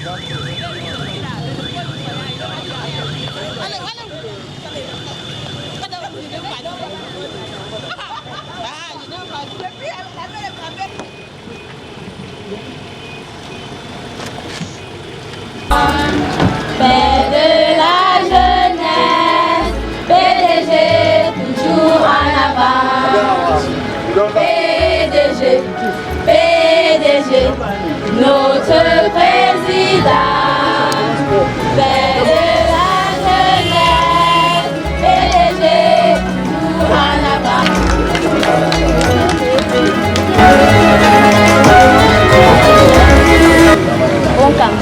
Père de la jeunesse, PDG toujours en avant. PDG, PDG, notre président. Père de la jeunesse, PDG toujours en avant. Bon camp.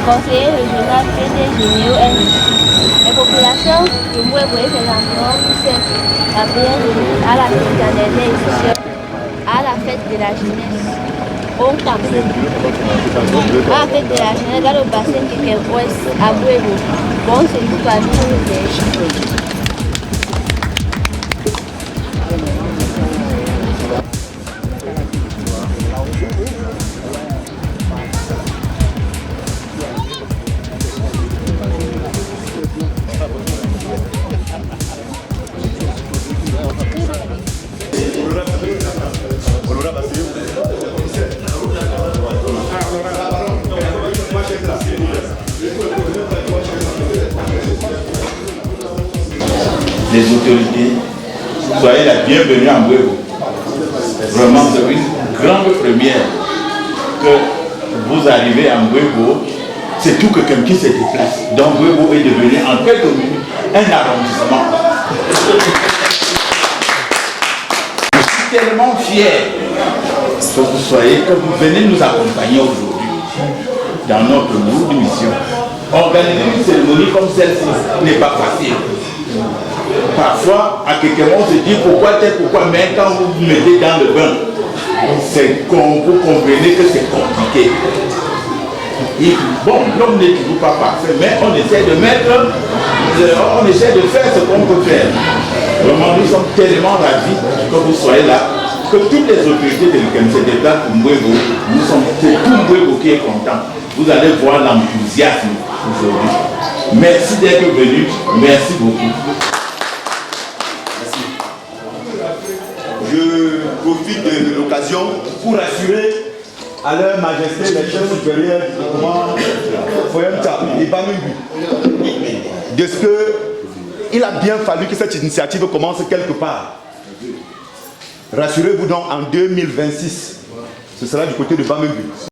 Conseiller régional PDG Les populations de Mbwebwe et ses environs vous souhaitent la bienvenue à la fête de la dernière édition, à la fête de la jeunesse. Bon campé. À la fête de la jeunesse dans le bassin du Quai-Ouest à Mbwebwe. Bon séjour parmi nous. Les autorités, soyez la bienvenue à Mbwebwe. Vraiment, c'est une grande première que vous arrivez à Mbwebwe. C'est tout quelqu'un qui se déplace. Donc Mbwebwe est devenu en quelques minutes un arrondissement. Je suis tellement fier que vous soyez, que vous venez nous accompagner aujourd'hui dans notre lourde mission. Organiser une cérémonie comme celle-ci n'est pas facile. Parfois, à quelqu'un on se dit pourquoi mais quand vous vous mettez dans le bain, vous comprenez que c'est compliqué. Et bon, l'homme n'est toujours pas parfait, mais on essaie de faire ce qu'on peut faire. Vraiment, nous sommes tellement ravis que vous soyez là, que toutes les autorités de l'UQAM se déplacent pour Mbwebwe. C'est tout Mbwebwe qui est content. Vous allez voir l'enthousiasme aujourd'hui. Merci d'être venu. Merci beaucoup. Je profite de l'occasion pour assurer à leur majesté les chefs supérieurs du gouvernement Foyemta et Bamingui de ce que il a bien fallu que cette initiative commence quelque part. Rassurez-vous donc, en 2026, ce sera du côté de Bamingui.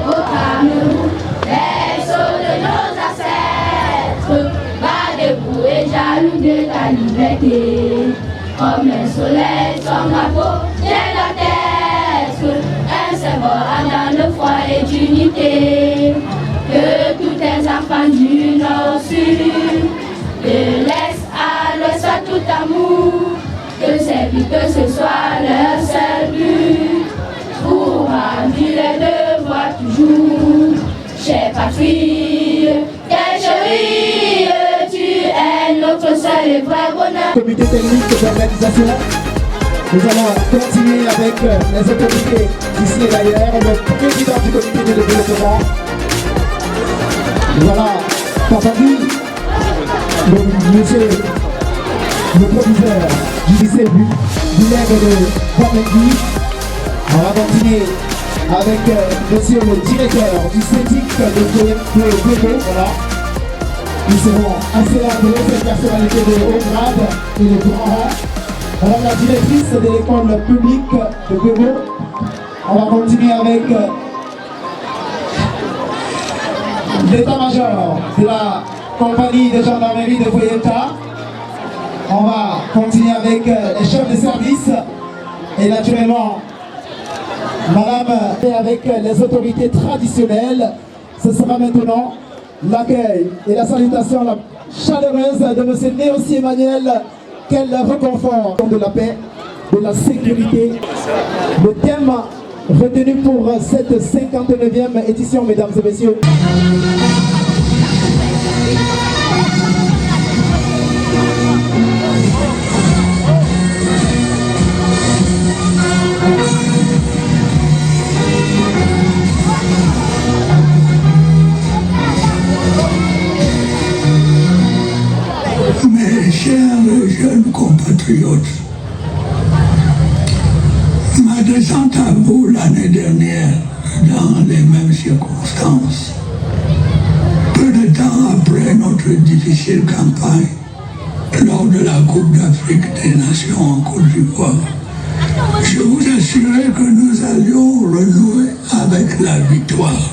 au Cameroun, berceau de nos ancêtres, bas debout et jaloux de ta liberté. Comme un soleil, son drapeau, j'ai la tête, un symbole dans le foyer d'unité. Que tous tes enfants du nord au sud, de l'est à l'ouest, soient tout amour. Que ces vies, que ce soit leur seul but, pour remplir les devoirs toujours. Chère patrie, quelle chérie, tu es notre seul et vrai bonheur. Comité technique d'organisation, nous allons continuer avec les autorités ici et d'ailleurs, le président du comité de développement. Voilà, Papadi, monsieur le proviseur du lycée Bulègue de Bamengui. On va continuer avec monsieur le directeur du syndic de Bébé, voilà. Ils seront assez nombreux, ces personnalités de haut grade et de grand rang. Madame la directrice de l'école publique de Bébé. On va continuer avec l'état-major de la compagnie de gendarmerie de Foyeta. On va continuer avec les chefs de service et naturellement madame avec les autorités traditionnelles. Ce sera maintenant l'accueil et la salutation la chaleureuse de M. Néossi Emmanuel. Quel reconfort de la paix, de la sécurité. Le thème retenu pour cette 59e édition, mesdames et messieurs. Mes chers jeunes compatriotes, ma descente à vous l'année dernière, dans les mêmes circonstances, peu de temps après notre difficile campagne, lors de la Coupe d'Afrique des Nations en Côte d'Ivoire, je vous assurais que nous allions renouer avec la victoire,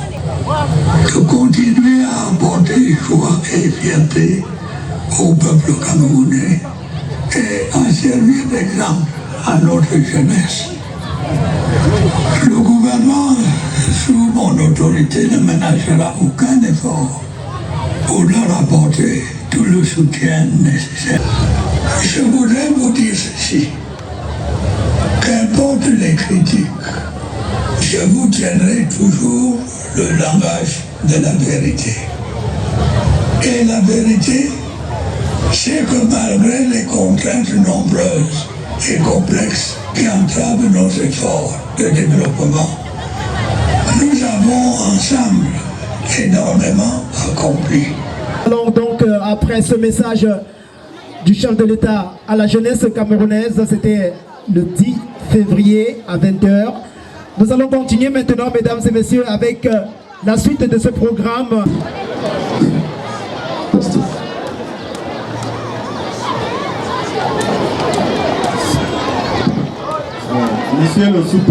de continuer à apporter joie et fierté au peuple camerounais et à servir d'exemple à notre jeunesse. Le gouvernement, sous mon autorité, ne ménagera aucun effort pour leur apporter tout le soutien nécessaire. Je voudrais vous dire ceci, qu'importe les critiques, je vous tiendrai toujours le langage de la vérité. Et la vérité, c'est que malgré les contraintes nombreuses et complexes qui entravent nos efforts de développement, nous avons ensemble énormément accompli. Alors donc après ce message du chef de l'État à la jeunesse camerounaise, c'était le 10 février à 20h. Nous allons continuer maintenant, mesdames et messieurs, avec la suite de ce programme. Monsieur le sous,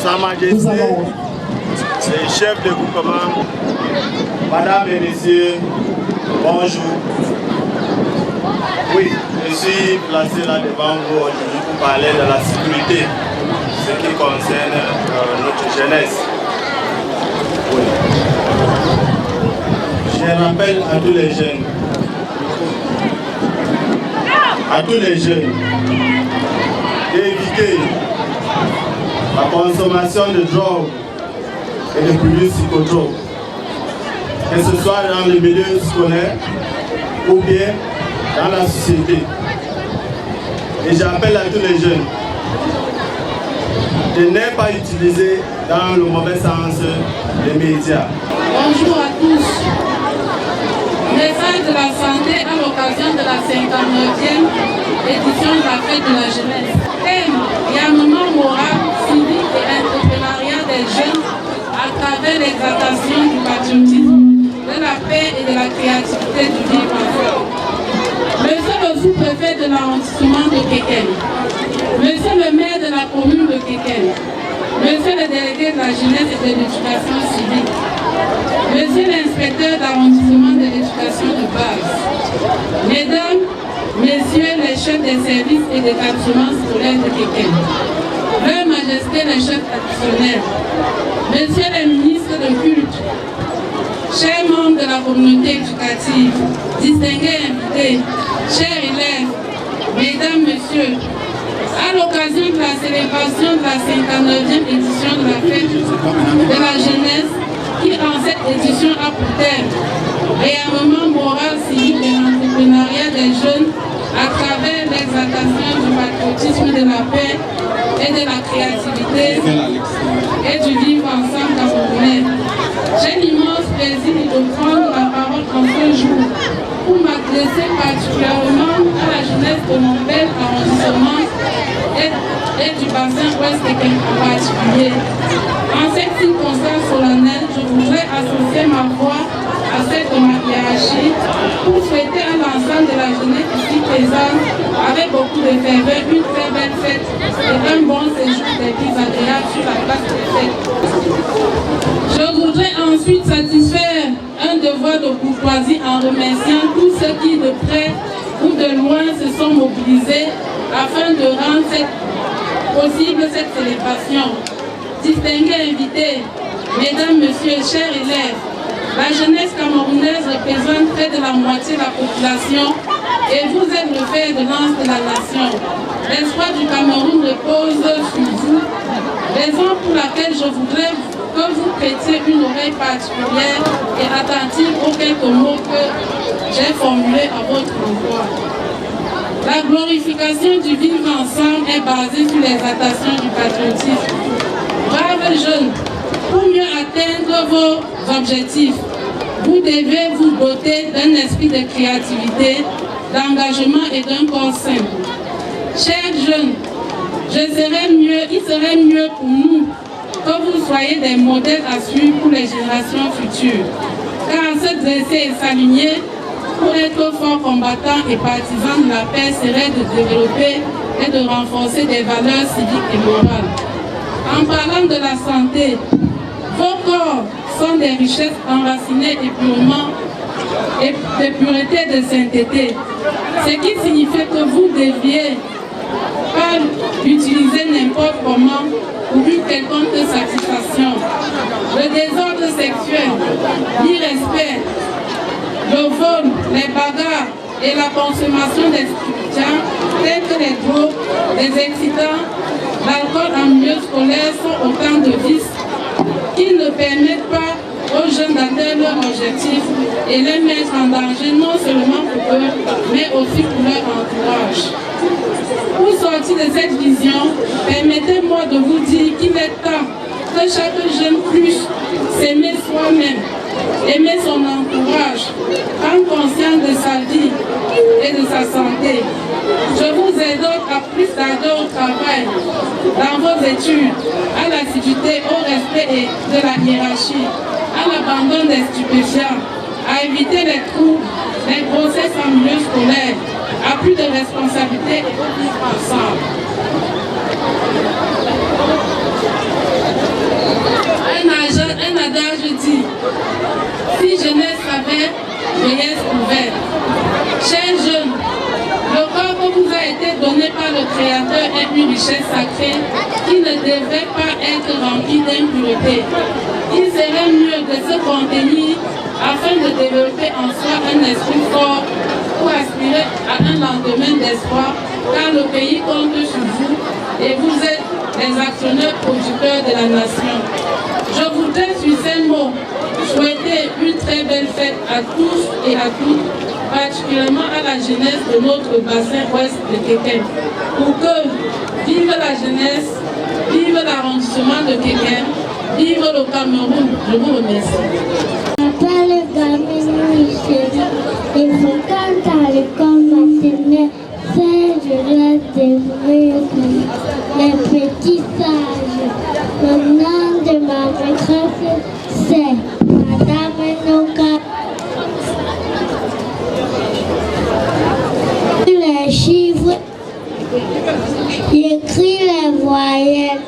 Sa Majesté, les chefs de groupement, Madame et Messieurs, bonjour. Oui, je suis placé là devant vous aujourd'hui pour parler de la sécurité, ce qui concerne notre jeunesse. Oui. Je rappelle à tous les jeunes, d'éviter la consommation de drogue et de produits psychotropes, que ce soit dans le milieu scolaire ou bien dans la société. Et j'appelle à tous les jeunes de ne pas utiliser dans le mauvais sens les médias. Bonjour à tous. Message de la santé à l'occasion de la 59e édition de la fête de la jeunesse. Thème, armement moral, civique et entrepreneuriat des jeunes à travers l'exaltation du patriotisme, de la paix et de la créativité du vivre ensemble. Monsieur le sous-préfet de l'arrondissement de Kéken, Monsieur le maire de la commune de Kéken, Monsieur le délégué de la jeunesse et de l'éducation civique, Monsieur l'inspecteur d'arrondissement de l'éducation de base, Mesdames, Messieurs les chefs des services et d'établissements scolaires de Kéké, Leur Majesté les chefs traditionnels, Messieurs les ministres de culte, chers membres de la communauté éducative, distingués invités, chers élèves, Mesdames, Messieurs, à l'occasion de la célébration de la 59e édition de la fête de la jeunesse, qui en cette édition a pour thème réarmement moral, civique et l'entrepreneuriat des jeunes à travers l'exaltation du patriotisme, de la paix et de la créativité et du vivre ensemble camerounais. J'ai l'immense plaisir de prendre la parole en ce jour pour m'adresser particulièrement à la jeunesse de mon bel arrondissement et du bassin ouest en particulier. En cette circonstance solennelle, je voudrais associer ma voix à celle de ma hiérarchie pour souhaiter à l'ensemble de la jeunesse ici présente, avec beaucoup de ferveur, une très belle fête et un bon séjour des plus agréables sur la place des fêtes. Je voudrais ensuite satisfaire un devoir de courtoisie en remerciant tous ceux qui de près ou de loin se sont mobilisés afin de rendre possible cette célébration. Distingués invités, Mesdames, Messieurs, chers élèves, la jeunesse camerounaise représente près de la moitié de la population et vous êtes le fer de lance de la nation. L'espoir du Cameroun repose sur vous, raison pour laquelle je voudrais que vous prêtiez une oreille particulière et attentive aux quelques mots que j'ai formulés à votre endroit. La glorification du vivre ensemble est basée sur l'exaltation du patriotisme. Braves jeunes, pour mieux atteindre vos objectifs, vous devez vous doter d'un esprit de créativité, d'engagement et d'un corps sain. Chers jeunes, il serait mieux pour nous que vous soyez des modèles à suivre pour les générations futures. Car se dresser et s'aligner pour être forts combattants et partisans de la paix serait de développer et de renforcer des valeurs civiques et morales. En parlant de la santé, vos corps sont des richesses enracinées et de pureté et de sainteté, ce qui signifie que vous deviez pas l'utiliser n'importe comment pour une quelconque satisfaction. Le désordre sexuel, l'irrespect, le vol, les bagarres et la consommation des stupéfiants tels que les drogues, les excitants, l'alcool en milieu scolaire sont autant de vices qui ne permettent pas aux jeunes d'atteindre leur objectif et les mettre en danger non seulement pour eux, mais aussi pour leur entourage. Pour sortir de cette vision, permettez-moi de vous dire qu'il est temps que chaque jeune puisse s'aimer soi-même, aimer son entourage, prendre conscience de sa vie et de sa santé. Je vous exhorte à plus d'ardeur au travail, dans vos études, à l'assiduité, au respect de la hiérarchie, à l'abandon des stupéfiants, à éviter les troubles, les grossesses en milieu scolaire, à plus de responsabilités et au vivre ensemble. Un adage dit, si jeunesse savait, vieillesse ouverte. Chers jeunes, le corps que vous a été donné par le Créateur est une richesse sacrée qui ne devrait pas être remplie d'impureté. Il serait mieux de se contenir afin de développer en soi un esprit fort pour aspirer à un lendemain d'espoir, car le pays compte sur vous et vous êtes les actionnaires producteurs de la nation. Je voudrais sur ces mots souhaiter une très belle fête à tous et à toutes, particulièrement à la jeunesse de notre bassin ouest de Kéké. Pour que vive la jeunesse, vive l'arrondissement de Kéké, vive le Cameroun. Je vous remercie. Je m'appelle Gamine Michel et je compte à l'école maternelle Saint-Joseph-des-Murs, les petits sages. Le nom de ma maîtresse, c'est Madame Noka. Les chiffres, j'écris les voyelles.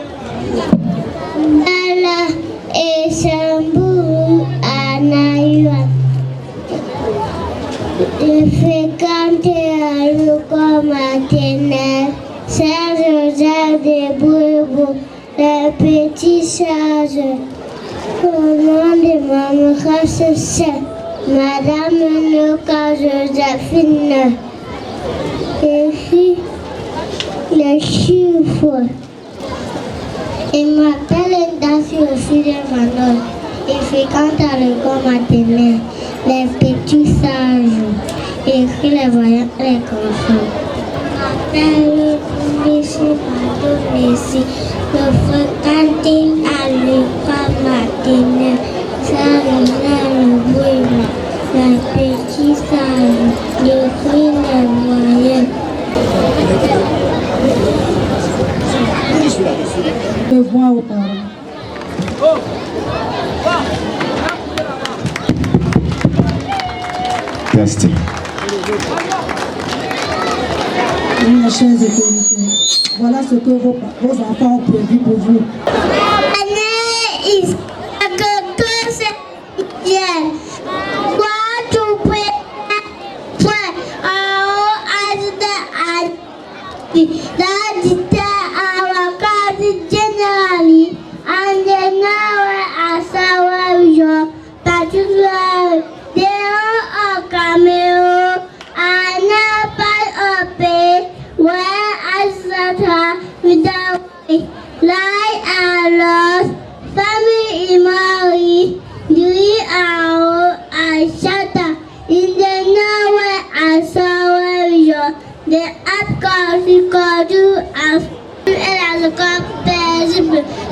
fréquenté à l'école maternelle Saint-Joseph de Bourbourg, les petits sages. Au nom de ma mère, c'est Madame Nuka Joséphine. Et les chiffres. Il m'appelle Dacia aussi de Vandol. Il fréquente à l'école maternelle les petits sages. Il écrit les voyants les consonnes. Je m'appelle Monsieur Mado Messi. Je fréquente à l'école maternelle Saint-Joseph les petits sages. Il écrit les voyants. Je vois aux parents. Merci. Mes chers autorités, voilà ce que vos enfants ont prévu pour vous.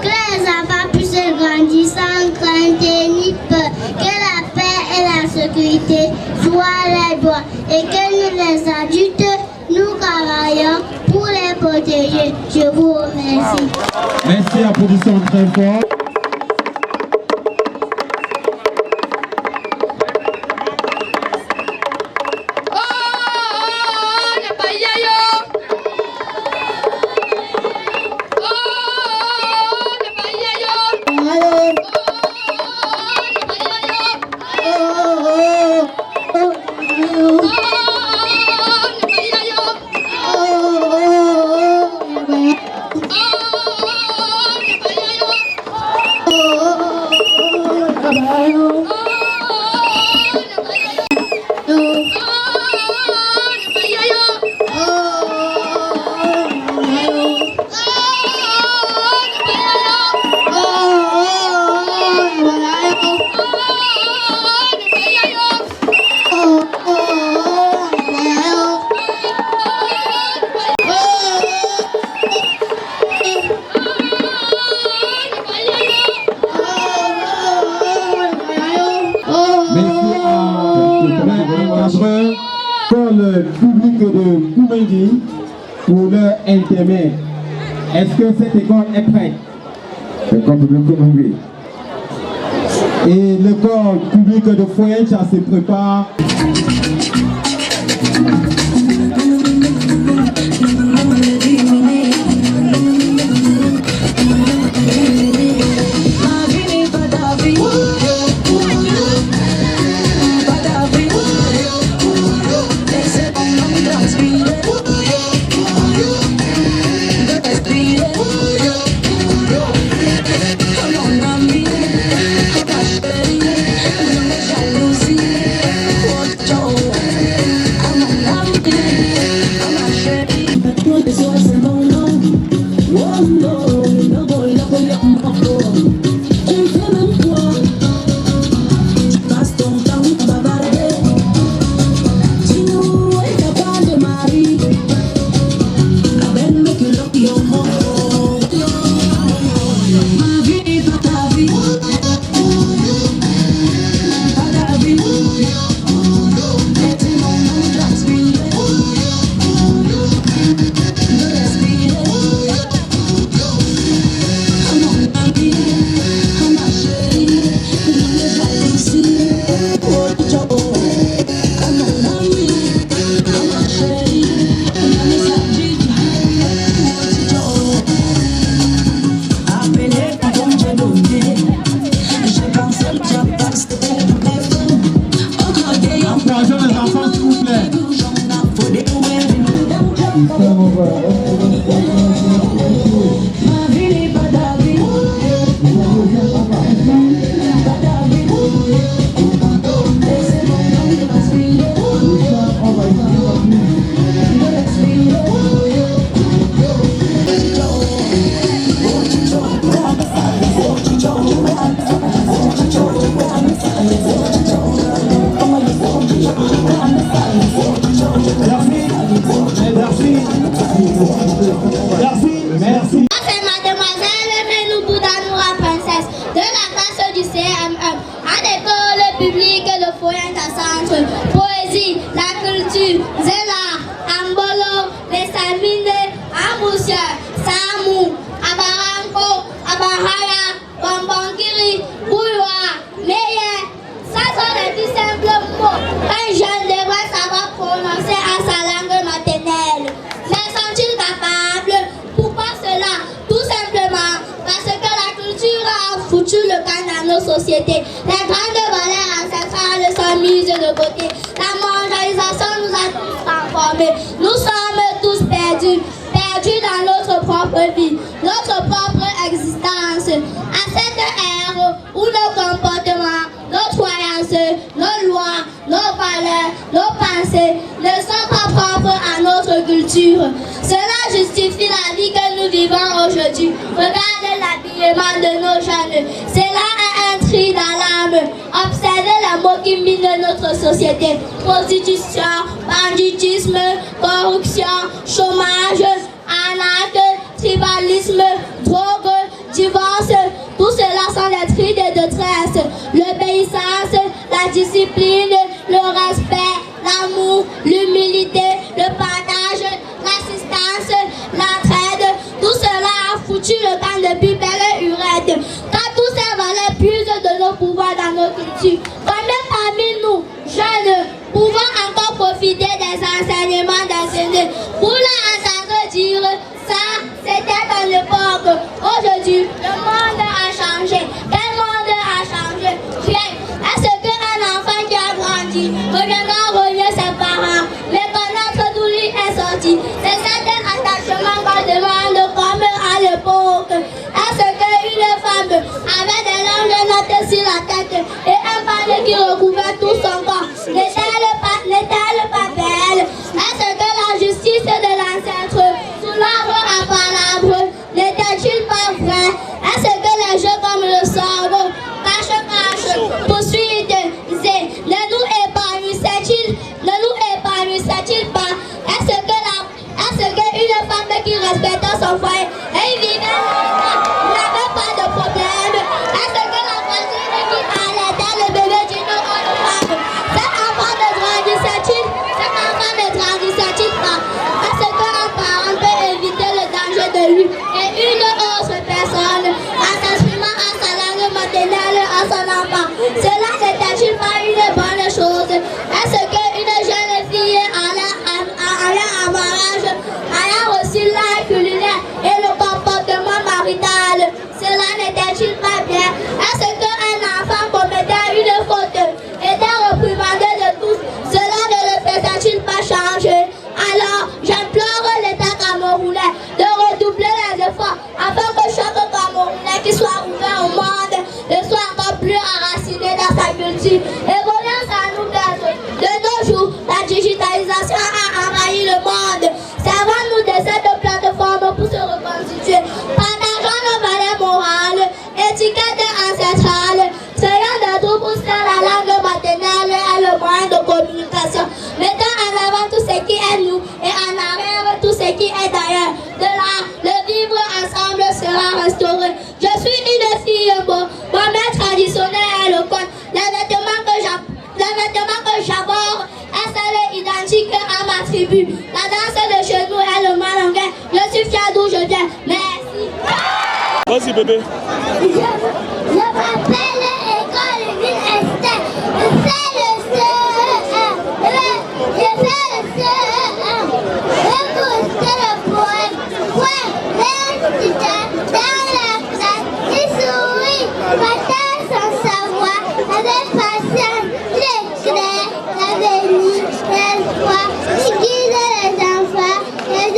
Que les enfants puissent grandir sans crainte ni peur, que la paix et la sécurité soient les doigts et que nous les adultes, nous travaillons pour les protéger. Je vous remercie. Merci, applaudissons très fort. Pour le public de Koumengi, pour leur intermède, est-ce que cette école est prête? L'école publique de Koumengi. Et l'école publique de Foyencha se prépare. Joe. Merci. C'est mademoiselle Menou Boudanoura, princesse de la classe du CM1 à l'école publique de Foyenta-Centre. Poésie, la culture, Zéla, Ambolo, les Samines, Amboussia, Samou, Abaranko, Abaraya, Bambangiri, Bouloua, Meyer. Ça sont les plus simples mots qu'un jeune devrait savoir prononcer à sa langue maternelle. Mais sont-ils capables? Pourquoi cela? Tout simplement parce que la culture a foutu le camp dans nos sociétés. Les grandes valeurs ancestrales sont mises de côté. La mondialisation nous a tous transformés. Nous sommes tous perdus dans notre propre vie, notre propre existence. À cette ère où nos comportements, nos croyances, nos lois, nos valeurs, nos pensées ne sont pas propres à notre culture. Cela justifie la vie que nous vivons aujourd'hui. Regardez l'habillement de nos jeunes. Cela est un cri d'alarme. Observez les mots qui minent notre société. Prostitution, banditisme, corruption, chômage, arnaque, tribalisme, drogue, divorce. Tout cela sont les cris de détresse. L'obéissance, la discipline, le respect, l'amour, l'humilité, le partage, l'assistance, l'entraide. Tout cela a foutu le camp depuis belle lurette. Quand tous ces valeurs puisent de nos pouvoirs dans nos cultures, combien parmi nous, jeunes, pouvons encore profiter des enseignements d'enseignants pour leur entendre dire ça, c'était dans l'époque. Aujourd'hui, le monde a changé. Quel monde a changé? Rien. Est-ce qu'un enfant qui a grandi reviendra renier ses parents, mais connaître d'où il est sorti? C'est certain attachement qu'on demande comme à l'époque. Est-ce qu'une femme avait des longues notes sur la tête et un panier qui recouvrait tout son corps n'est-elle pas belle? Est-ce que la justice de l'ancêtre sous l'arbre à palabre n'était-il pas vrai? Est-ce que les jeux comme le sort, cache-cache, poursuite, ne nous épanouissait-il pas? Est-ce qu'une femme qui respectait son foyer et vivait n'avait pas de problème? Est-ce que la voisine qui allaitait le bébé d'une autre femme, cet enfant ne grandissait-il pas? Est-ce qu'un parent peut éviter le danger de lui et une autre personne en s'exprimant à sa langue maternelle à son enfant? Cela n'était-il pas une bonne chose? Est-ce qu'une jeune fille allant en mariage, ayant reçu l'art culinaire et le comportement marital, cela n'était-il pas bien? Est-ce qu'un enfant commettait une faute, était reprimandé de tous, cela ne le faisait-il pas changer? Alors, j'implore l'État camerounais de redoubler les efforts afin que chaque Camerounais qui soit ouvert au monde ne soit encore plus enraciné dans sa culture. Évoluons à nous pertes. De nos jours, la digitalisation a envahi le monde. Servons-nous de cette plateforme pour se reconstituer. Partageons nos valeurs morales, étiquettes ancestrales, créons des groupes où la langue maternelle est le moyen de communication. Mettons en avant tout ce qui est nous et en arrière tout ce qui est d'ailleurs. De là, le vivre ensemble sera restauré. Je suis une fille beau, mon mère traditionnel est le conte. Les vêtements que j'aborde est celle identique à ma tribu. La danse de chez nous est le malangais. Je suis fière d'où je viens. Merci. Vas-y bébé. Je m'appelle École Ville Esther. Je fais le CE1. Je fais le CE1. Écoutez le poème. L'instituteur dans la classe, il sourit, partage son savoir, avec patience, il éclaire l'avenir, l'espoir, il guide les enfants, les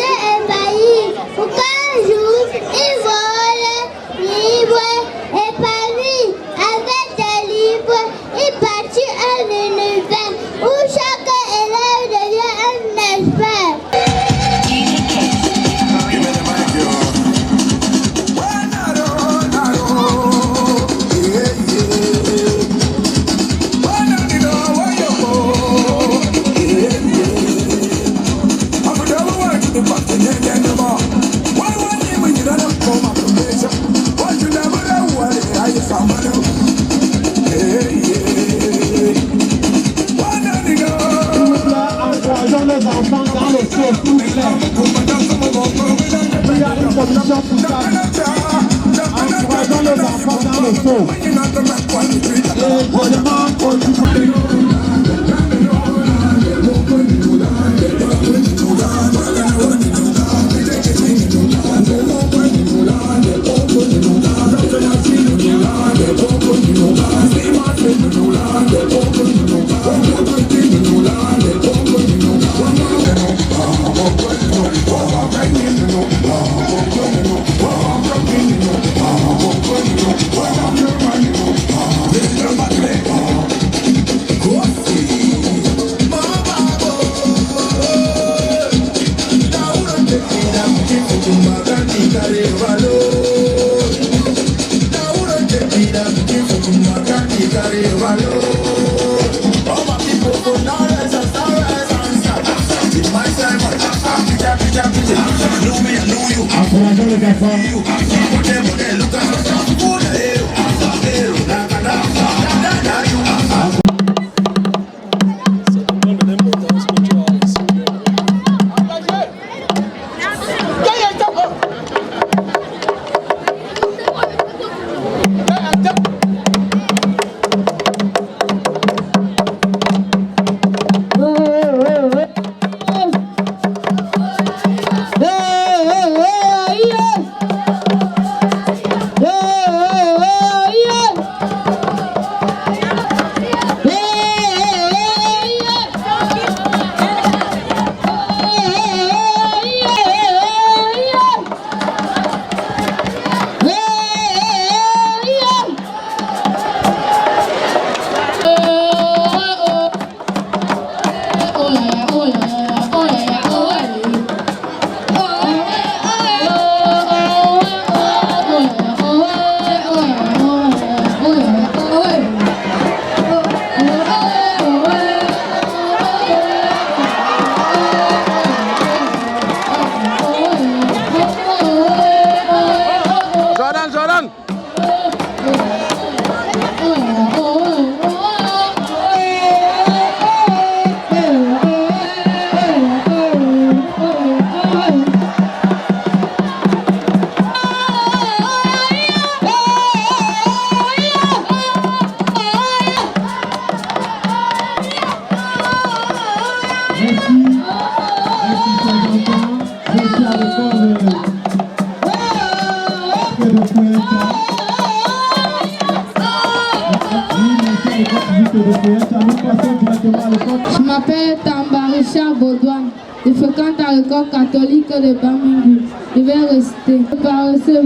Je m'appelle Tamba Richard Baudouin. Je fréquente à l'école catholique de Bamingui. Je vais rester par ce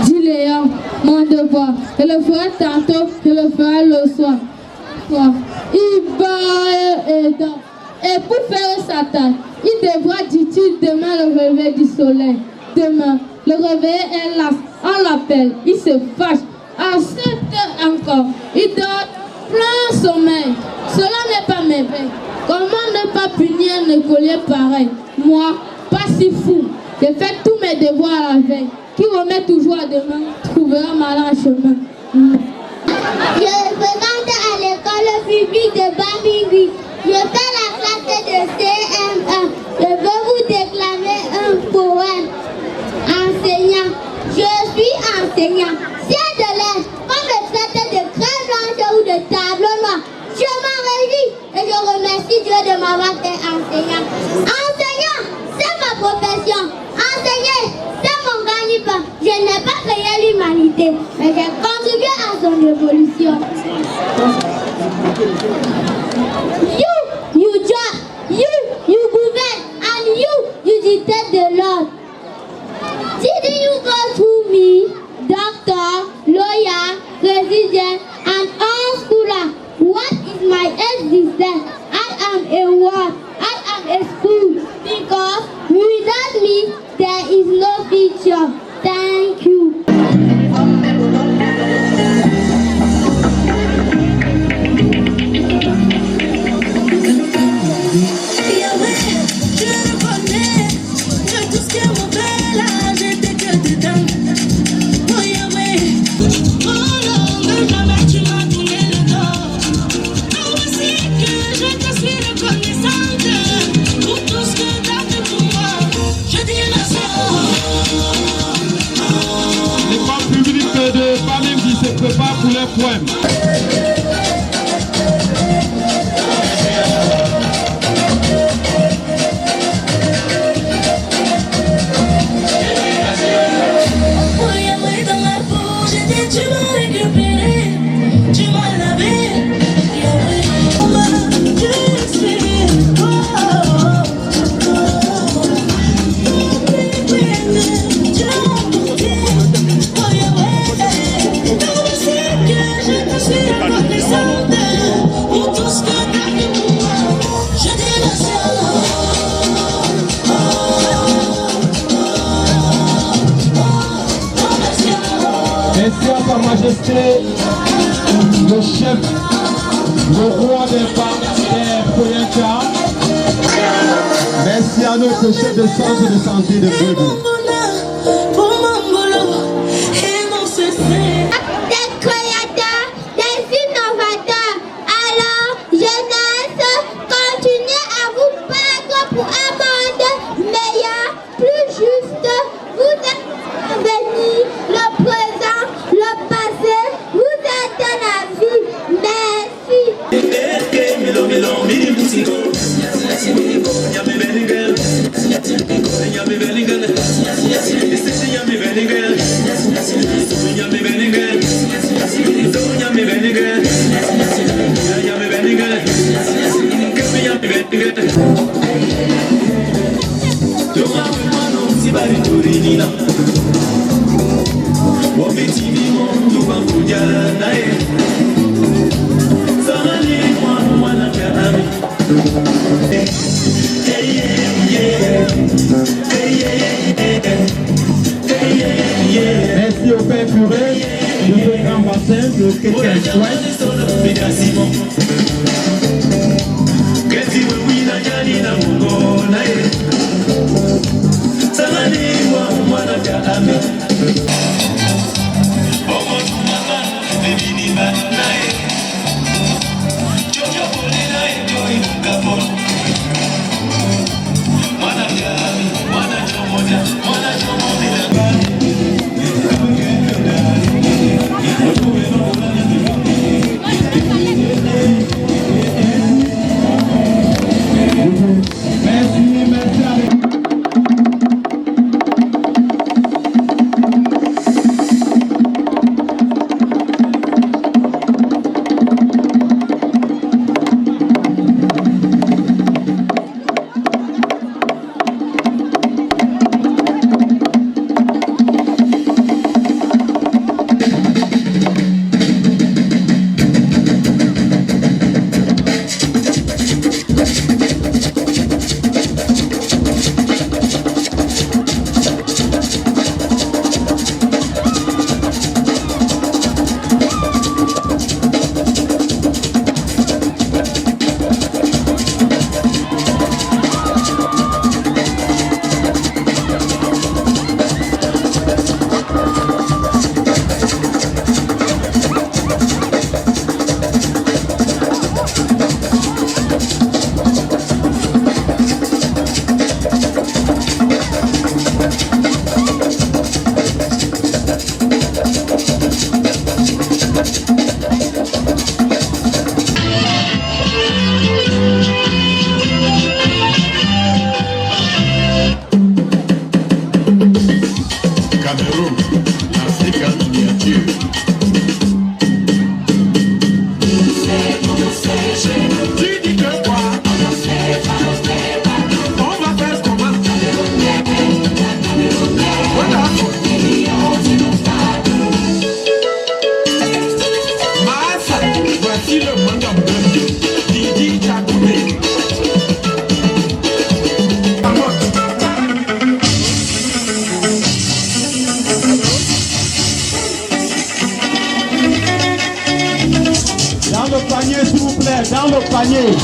dit Léon, mon devoir. Je le ferai tantôt, je le ferai le soir. Et pour faire sa tâche, il devra dire demain le réveil du soleil. Demain, le réveil est là. On l'appelle, il se fâche. À 7 heures encore, il dort plein sommeil. Cela n'est pas merveille. Comment ne pas punir un écolier pareil? Moi, pas si fou. J'ai fait tous mes devoirs à la veille. Qui remet toujours à demain trouvera malin chemin. Je fréquente à l'école publique de Bamingui. Je fais la classe de CM1. Je veux vous déclamer un poème. Enseignant, je suis enseignant. Ciel de l'air, quand me traite de crème blanche ou de tableau noir, je m'en réjouis et je remercie Dieu de m'avoir fait enseignant. Enseignant, c'est ma profession. Enseigner, c'est mon gagne-pain. Je n'ai pas créé l'humanité, mais j'ai contribué à son évolution. You judge, you govern, and you dictate the law. Did you go through me, doctor, lawyer, president, and all schooler? What is my existence? I am a what? I am a school, because without me, there is no future. Thank you. Je te suis reconnaissante. poème. Merci à Sa Majesté, le chef, le roi des Poyenka. Merci à notre chef de centre de santé de Boubou. Des créateurs, des innovateurs. Alors, jeunesse, continuez à vous battre pour un monde meilleur, plus juste. Vous êtes l'avenir, le présent, le passé. Vous êtes la vie. Merci. Merci au Père Curé de ce grand bassin de Chrétien Dans le panier.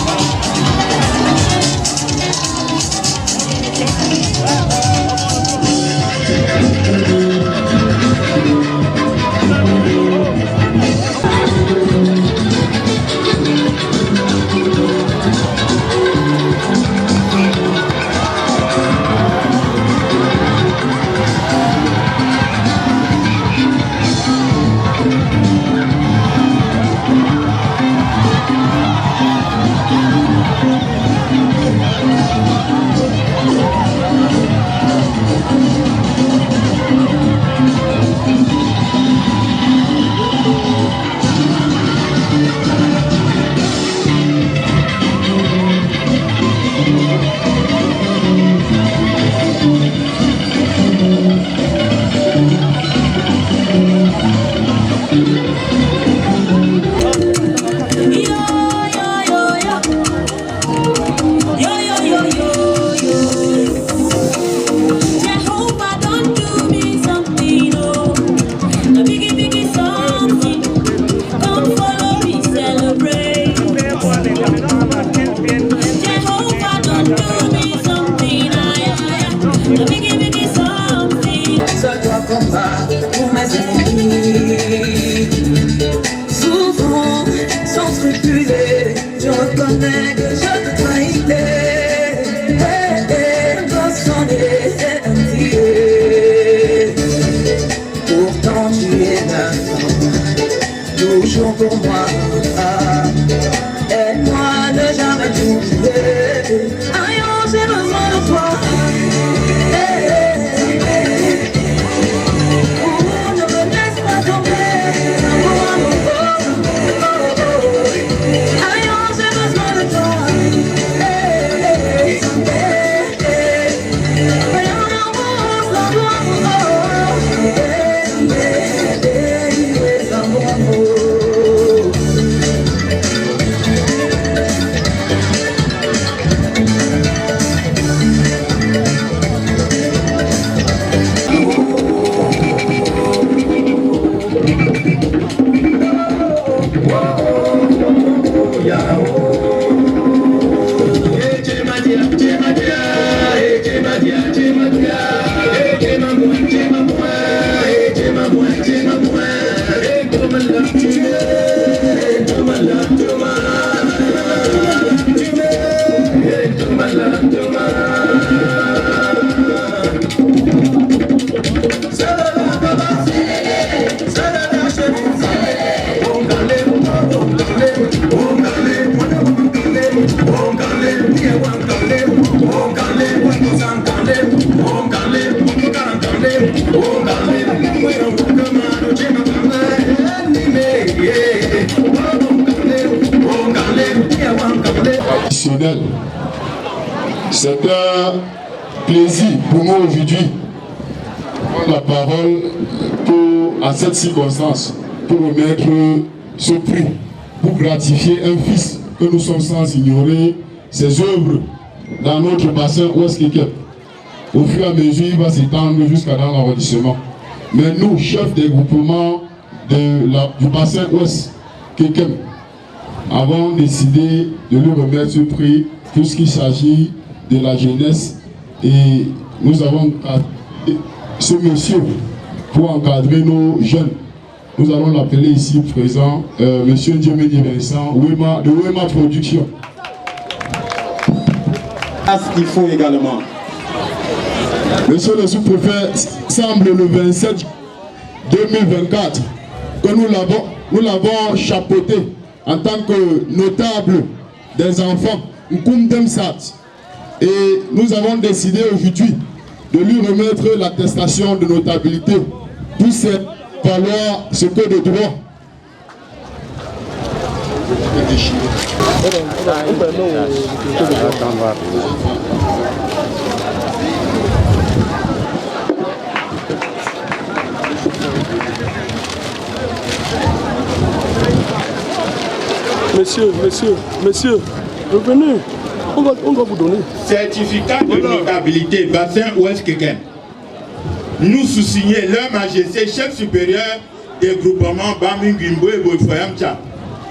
moi. Aide-moi ne jamais t'oublier. Aïe, j'ai besoin de toi. Ne me laisse pas tomber. Aïe, j'ai besoin de toi. C'est un plaisir pour moi aujourd'hui de prendre la parole à cette circonstance pour remettre ce prix, pour gratifier un fils que nous sommes sans ignorer ses œuvres dans notre bassin ouest Kékem. Au fur et à mesure, il va s'étendre jusqu'à dans l'arrondissement. Mais nous, chefs des groupements du bassin ouest Kékem, avons décidé de lui remettre ce prix puisqu'il s'agit de la jeunesse et nous avons ce monsieur pour encadrer nos jeunes. Nous allons l'appeler ici présent, monsieur Diomedi Vincent de Wema Production. Il faut également. Monsieur le sous-préfet, semble le 27 2024 que nous l'avons chapeauté en tant que notable des enfants, Nkoumdemsat. Et nous avons décidé aujourd'hui de lui remettre l'attestation de notabilité pour valoir ce que de droit. Monsieur, revenez. On va vous donner. Certificat de notabilité, bassin ouest Kékem. Nous sous-signer leur majesté, chef supérieur des groupements Bamingimbo et Boyfoyamcha,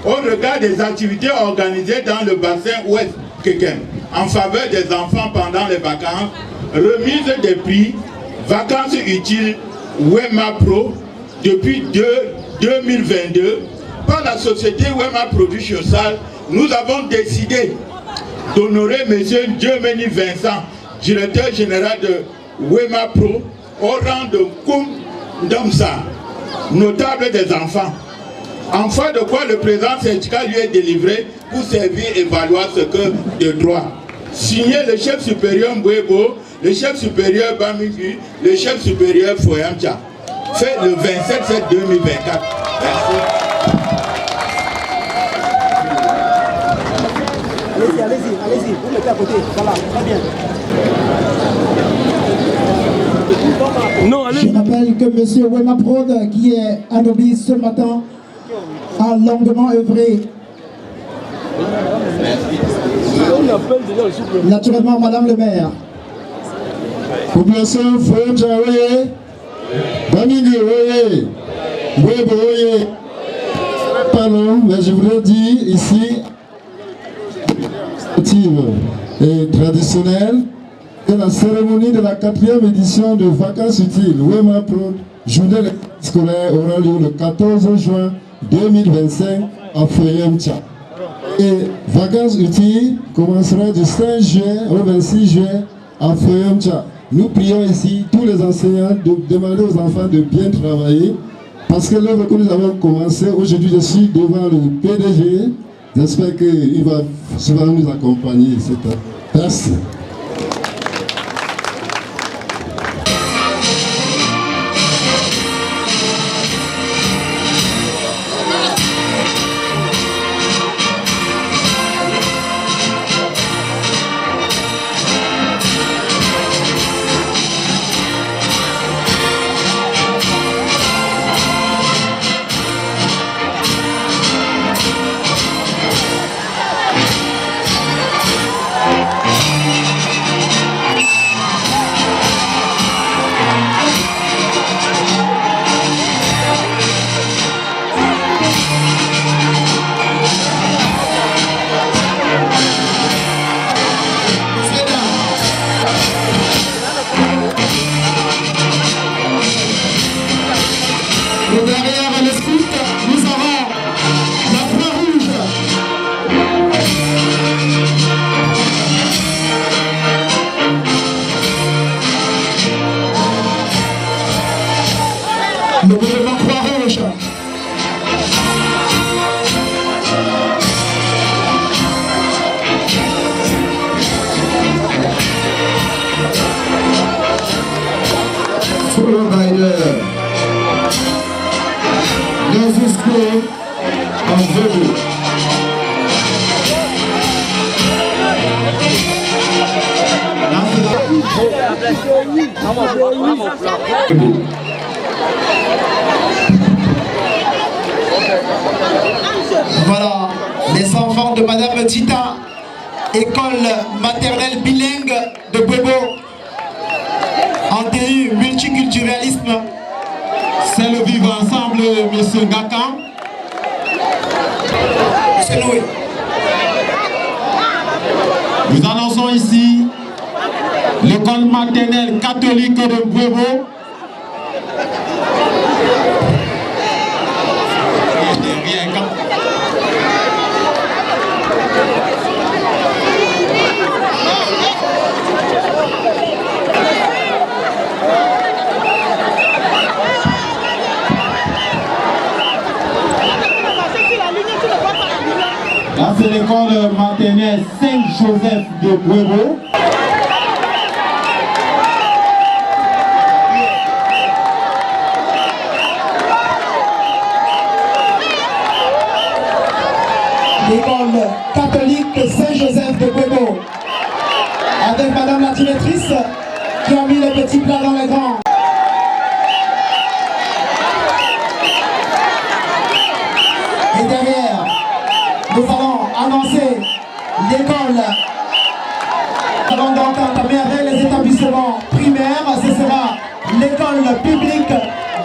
au regard des activités organisées dans le bassin ouest Kékem, en faveur des enfants pendant les vacances, remise des prix, vacances utiles, Wema Pro, depuis 2022, par la société Wema Production. Nous avons décidé d'honorer M. Diomedi Vincent, directeur général de Wema Pro, au rang de Nkoumdemsat, notable des enfants. En foi de quoi le présent syndicat lui est délivré pour servir et valoir ce que de droit. Signé le chef supérieur Mbouebo, le chef supérieur Bamigu, le chef supérieur Foyamcha. Fait le 27/7/2024. Merci. Allez-y, vous mettez à côté, voilà, très bien. Non, allez. Je rappelle que M. Wema Prod, qui est anobli ce matin, a longuement œuvré. Naturellement, Madame le maire. Population Foyamcha, oye. Bamigu, oye. Mbouebo, oye. Pardon, mais je voudrais dire ici et traditionnelle de la cérémonie de la 4e édition de Vacances utiles Wema Pro journée scolaire aura lieu le 14 juin 2025 à Foyamcha. Et Vacances utiles commencera du 5 juin au 26 juin à Foyamcha. Nous prions ici tous les enseignants de demander aux enfants de bien travailler Parce que l'œuvre que nous avons commencé, aujourd'hui je suis devant le PDG. J'espère qu'il va souvent nous accompagner cette place. Le mouvement Croix-Rouge. Solo Rider. Francisco Anzelu. Voilà, les enfants de Madame Tita, école maternelle bilingue de Bwebo, en TU multiculturalisme. C'est le vivre ensemble, M. Gaka. C'est Loué. Nous annonçons ici l'école maternelle catholique de Bwebo. Là, c'est l'école maternelle Saint-Joseph de Bwebo. L'école catholique Saint-Joseph de Bwebo, avec Madame la directrice qui a mis les petits plats dans les grands. Et derrière, nous allons annoncer l'école. Nous allons donc entamer avec les établissements primaires. Ce sera l'école publique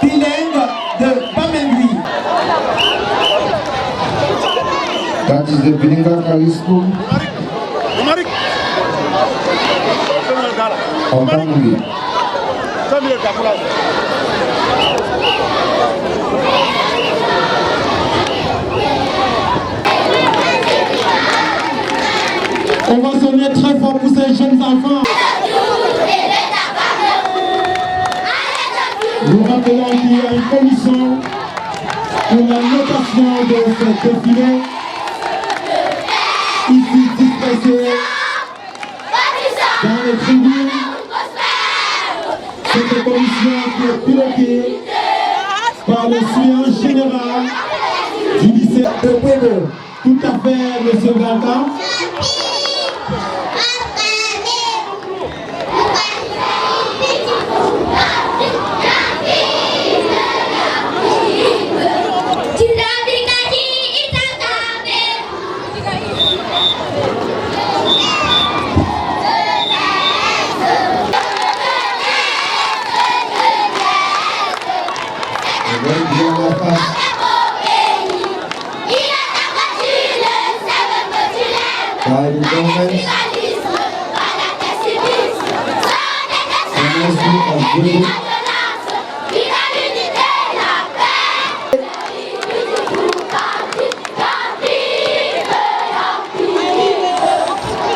bilingue de Bamengui. That is the Bilingual Catholic School. Of Bangui. On va sonner très fort pour ces jeunes enfants. Nous rappelons qu'il y a une commission pour la notation de ce défilé. Ici dispersé dans les tribunes. Cette commission qui est pilotée par le surveillant général du lycée de Bwebo. Tout à fait, M. Ganta.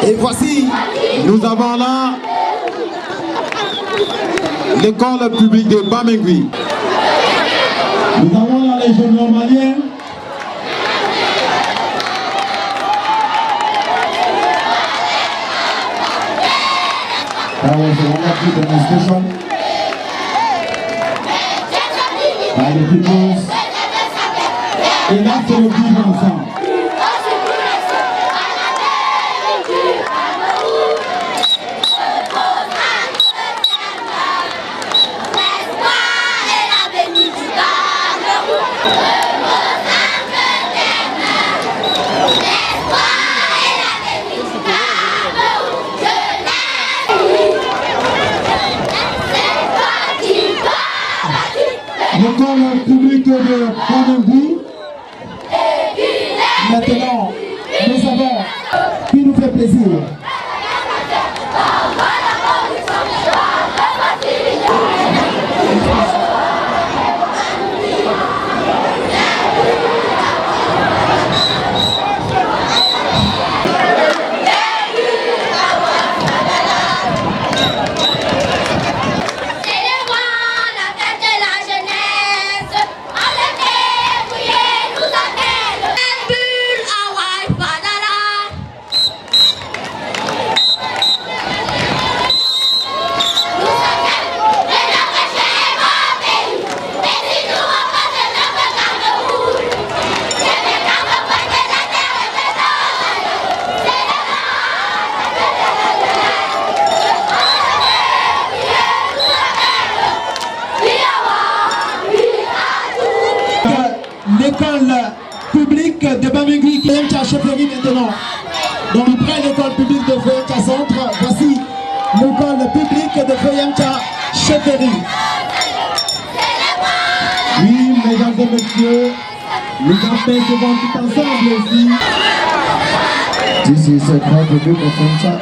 Et voici, nous avons là l'école publique de Bamengui. Nous avons la Légion normalienne. That was a wonderful demonstration by the peoples. Et là, c'est le vivre ensemble. L'école publique de Bandengui. Maintenant, nous avons, qui nous fait plaisir. L'école publique de Bamingui qui est à Chefferie maintenant. Donc après l'école publique de Foyemcha Centre, voici l'école publique de Foyemcha Chefferie. Oui, mesdames et messieurs, les enfants se vont tout ensemble aussi. This is a crowd public of Foyemcha.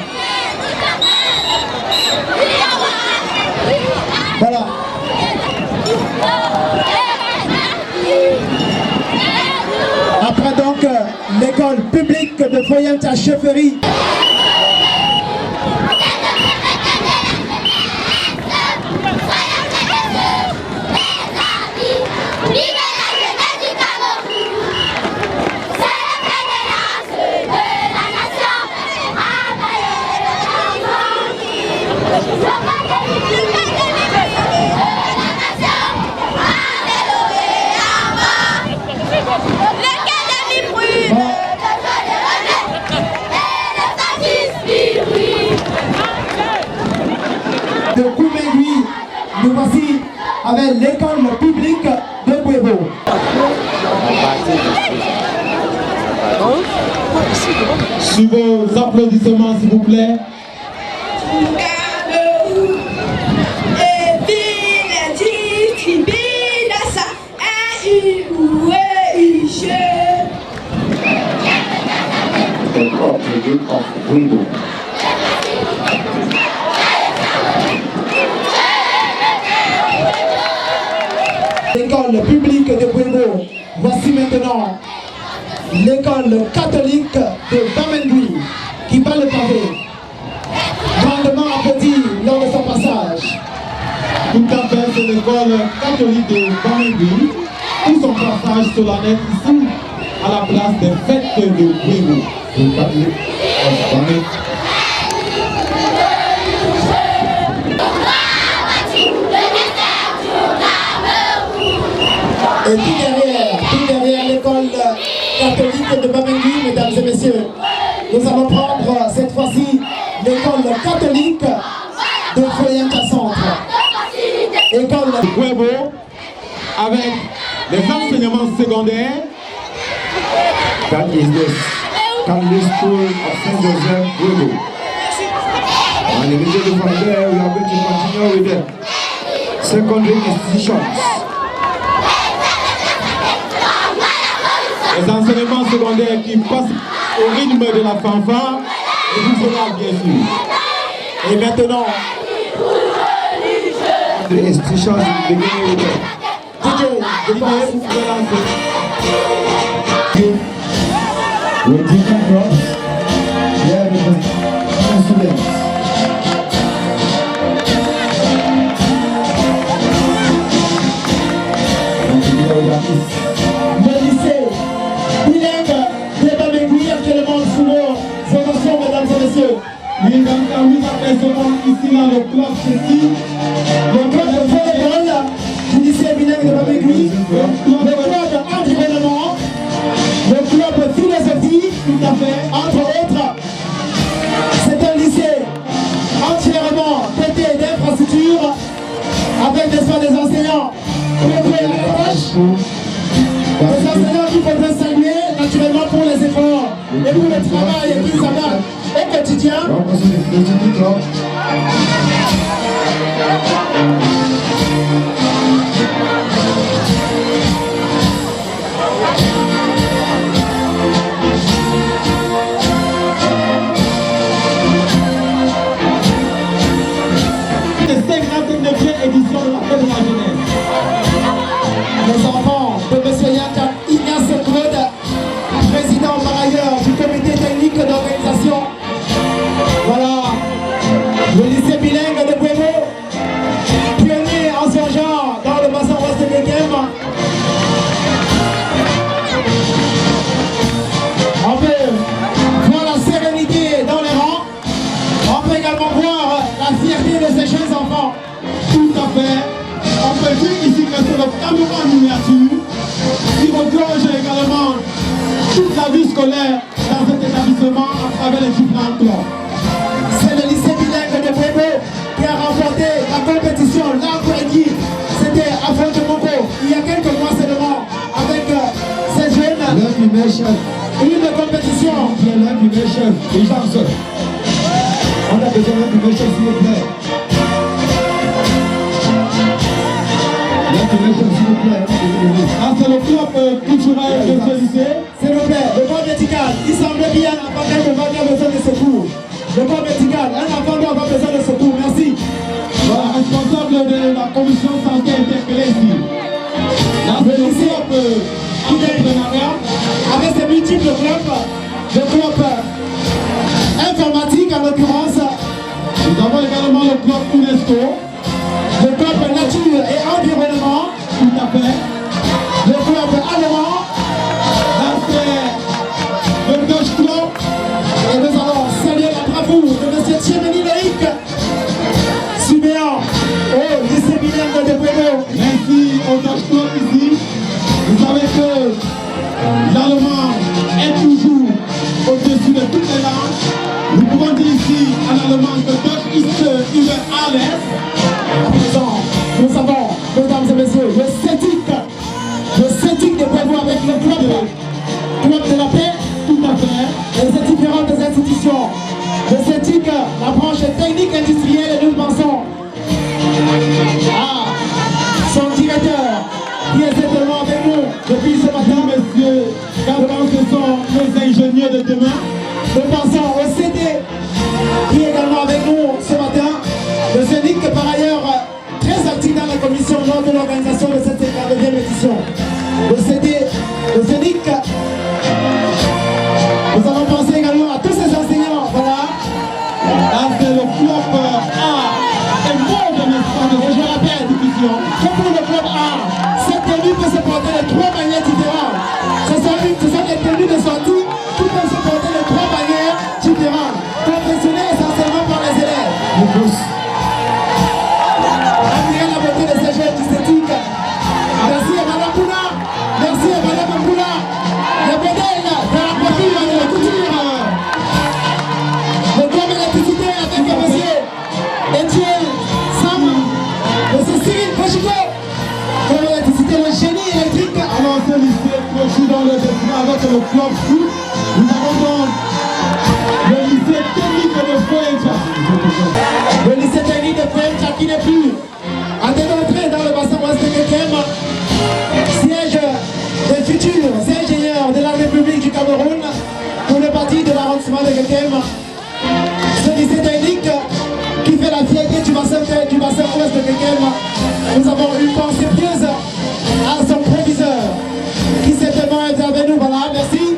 Voilà. Après donc l'école publique de Foyemcha Chefferie. De Koumengui, nous voici avec l'école publique de Bouébo. Sous vos applaudissements, s'il vous plaît. L'école publique de Bouébo. Voici maintenant l'école catholique de Bamingui qui bat le pavé. Grandement applaudi lors de son passage. Tout à fait, c'est l'école catholique de Bamingui pour son passage solennel ici à la place des fêtes de Bouébo. Et tout derrière l'école catholique de Bamingui, mesdames et messieurs, nous allons prendre cette fois-ci l'école catholique de Foyemcha Centre. École de Bouébo avec les enseignements secondaires. That is the Catholic School of Saint Joseph Bouébo. And immediately from there, we are going to continue with the secondary institutions. Les enseignements secondaires qui passent au rythme de la fanfare et du sonore, bien sûr. Et maintenant, the institutions beginning with with different groups, here with the students. And together là le club Chéti, le club de volleyball du lycée bilingue de Babégui, le club environnement, le club philosophie, tout à fait, entre autres. C'est un lycée entièrement doté d'infrastructures, avec des enseignants prêts à la tâche. Des enseignants qui peuvent saluer naturellement pour les efforts et pour le travail qu'ils abattent au quotidien. Les 59e édition de la fête de la jeunesse. Les enfants de M. Yann Ignace Claude, président par ailleurs du comité technique d'organisation. Voilà, le lycée bilingue de Pueblo, pionnier en son genre dans le bassin ouest de Guéguem. On peut voir la sérénité dans les rangs. On peut également voir la fierté de ces jeunes enfants. Tout à fait. On peut dire ici que c'est le Cameroun en miniature qui regorge également toute la vie scolaire dans cet établissement à travers les différents clubs. C'est le lycée bilingue de Pueblo qui a remporté la compétition l'arbre équipe. C'était à Fonte-Monco il y a quelques mois seulement avec ces jeunes. Une compétition. On a besoin d'un premier chef, s'il vous plaît. Ah, c'est le club culturel de ce lycée. S'il vous plaît, le corps vertical. Il semblait bien un enfant qui a besoin de secours. Le corps vertical, un enfant doit avoir besoin de secours. Merci. Voilà, responsable de la commission santé interpellée ici. Là, c'est le club entrepreneuriat avec ses multiples clubs. Le club informatique en l'occurrence. Nous avons également le club UNESCO, le club nature et environnement, tout à fait, le club allemand, là c'est le Gauche Club, et nous allons saluer la bravoure de M. Tchémeni Loïc, subéant au lycée bilingue de Pueblo. Merci au Gauche Club ici. Vous savez que l'allemand est toujours au-dessus de toutes les langues. Nous pouvons dire ici en allemand que Deutsch ist über alles. À présent, nous savons, mesdames et messieurs, le CETIC de Pueblo avec le club de la paix, tout à fait, et ces différentes institutions. Le CETIC, la branche technique industrielle, et nous pensons à son directeur qui est certainement avec nous depuis ce matin, messieurs, car ce sont nos ingénieurs de demain. Nous pensons au CD qui est également avec nous ce matin. Le CENIC par ailleurs très actif dans la commission lors de l'organisation de cette 52e édition. Le CENIC, nous allons penser également à tous ces enseignants. Voilà. Là c'est le club A. Et bon de l'espoir de rejoindre la paix et discussion. Que pour le club A, cette tenue peut se porter de trois manières différentes. Ce sont des tenues de sortie qui peuvent se porter de trois manières différentes, confectionnées essentiellement par les élèves. Admirez la beauté de ces jeunes esthétiques. Merci à Madame Bouna, merci à Madame Bouna, les modèles de la coiffure et de la couture. Le club électricité avec monsieur Etienne Sam, monsieur Cyril Pochico. Club électricité, le génie électrique. Alors ce lycée joue dans le développement avec le club foot. Nous avons donc le lycée technique de Pointa. Le lycée technique de Pointa qui n'est plus à démontrer dans le bassin ouest de Guéguem, siège des futurs ingénieurs de la République du Cameroun pour le parti de l'arrondissement de Guéguem. Ce lycée technique qui fait la fierté du bassin ouest de Guéguem. Nous avons une pensée pieuse à son proviseur qui certainement est avec nous. Voilà, merci.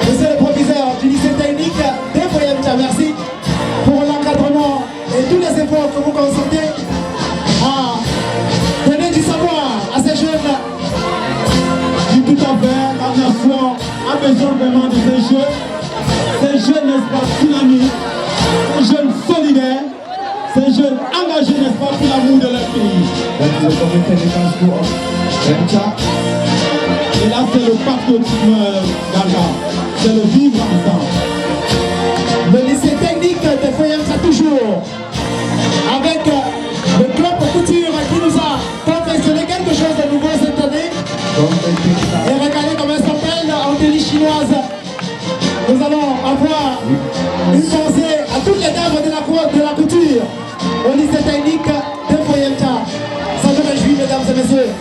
Monsieur le proviseur du lycée technique de Pointa, merci pour l'encadrement et tous les efforts que vous consentez à donner du savoir à ces jeunes. Dit tout à fait, la nation a besoin vraiment de ces jeunes, n'est-ce pas, dynamiques, ces jeunes solidaires, Ces jeunes engagés, n'est-ce pas, pour l'amour de leur pays. Et là, c'est le patriotisme Gaga. C'est le vivre ensemble. Le lycée technique de Foyemta toujours. Avec le club couture qui nous a confectionné quelque chose de nouveau cette année. Et regardez comment elle s'appelle en tenue chinoise. Nous allons avoir une pensée à toutes les dames de la couture au lycée technique de Foyemta. Ça me réjouit, mesdames et messieurs.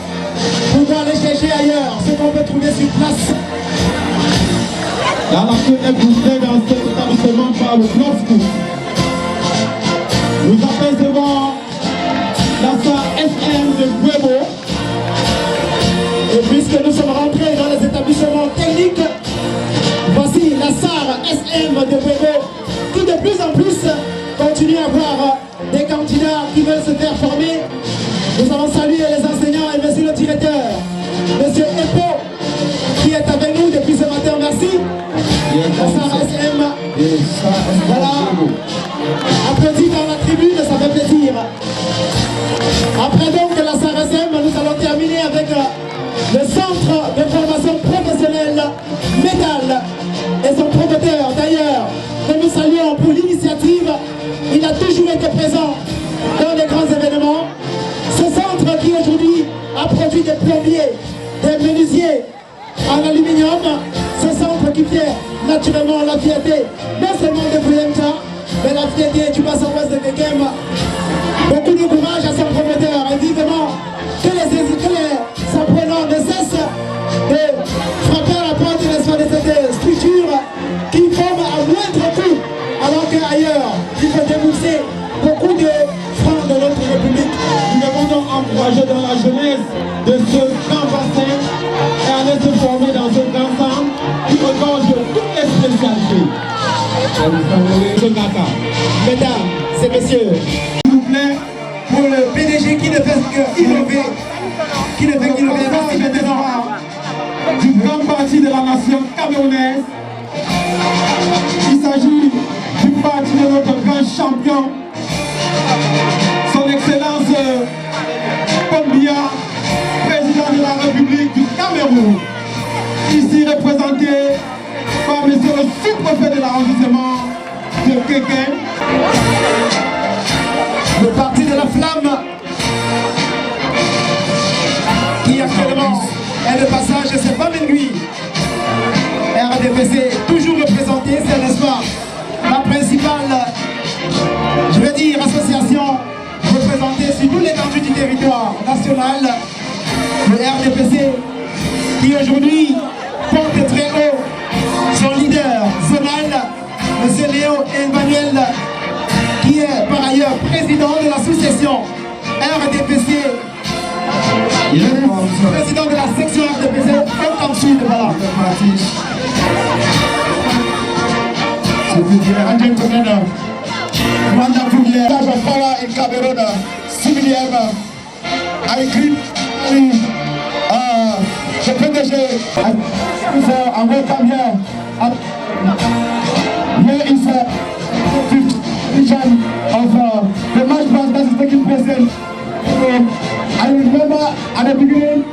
Pouvons aller chercher ailleurs ce qu'on peut trouver sur place. La nation est boostée dans cet établissement par le Club Scout. Nous apercevons la salle SM de Buebo. Et puisque nous sommes rentrés dans les établissements techniques, voici la salle SM de Buebo qui de plus en plus continue à avoir des candidats qui veulent se faire former. Nous allons saluer les enseignants et monsieur le directeur, monsieur Epo, qui est avec nous depuis ce matin, merci. La salle SM. Voilà. Applaudis dans la tribune, ça fait plaisir. Après donc la salle SM, nous allons terminer avec le centre de formation professionnelle Métal et son promoteur d'ailleurs, que nous saluons pour l'initiative. Il a toujours été présent dans les grands événements. Ce centre qui aujourd'hui a produit des plombiers, des menuisiers en aluminium, ce centre qui fait naturellement la fierté non seulement de Foyemta, mais la fierté du bassin ouest de Kekem. Beaucoup de courage à son promoteur et vivement que les apprenants ne cessent de frapper à la porte de cette structure qui forme à moindre coût, alors qu'ailleurs il faut débourser beaucoup de francs de notre République. Nous devons donc encourager dans la jeunesse de ce grand bassin et aller se former dans ce grand centre qui regorge toutes les spécialités. Mesdames et messieurs, s'il vous plaît, pour le PDG qui ne fait qu'innover, merci maintenant du grand parti de la nation camerounaise. Il s'agit du parti de notre grand champion, son Excellence Paul Biya, président de la République du Cameroun, ici représenté par monsieur le sous-préfet de l'arrondissement de Kekem. Le parti de la flamme qui actuellement est le passage de cette bonne nuit. RDPC toujours représenté, c'est n'est-ce pas la principale, je veux dire, association représentée sur toute l'étendue du territoire national. Le RDPC qui aujourd'hui porte très haut son leader zonal, M. Léo Emmanuel, qui est par ailleurs président de l'association RDPC, président de la section RDPC, comme Sud, voilà. Of power in Cameroon, CBDM, I greet the PDG and welcome here. Here is the fifth edition of the match pass that is taking place. I remember at the beginning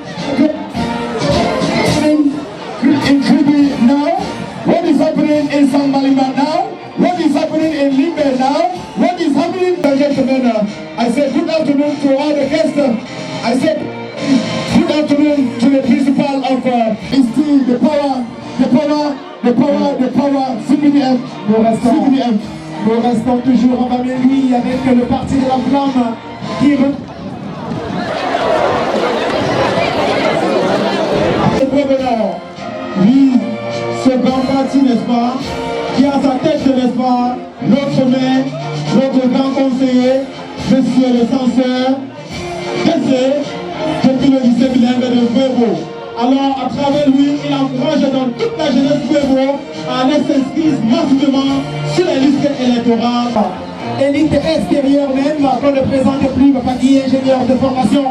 in Kribi now, what is happening in San Malima now, what is happening in Limbe now, what is happening, gentlemen. I said good afternoon to all the guests. I said good afternoon to the principal of the power, CBDM. Nous restons toujours en bas lui avec le parti de la flamme qui oui, ce grand parti, n'est-ce pas, qui a sa tête, n'est-ce pas, notre maire, notre grand conseiller, monsieur le censeur, depuis le lycée bilingue de Buebo. Alors, à travers lui, il encourage dans toute la jeunesse Buebo à aller s'inscrire massivement sur les listes électorales. Élite extérieure même, qu'on ne présente plus, papa qui est ingénieur de formation,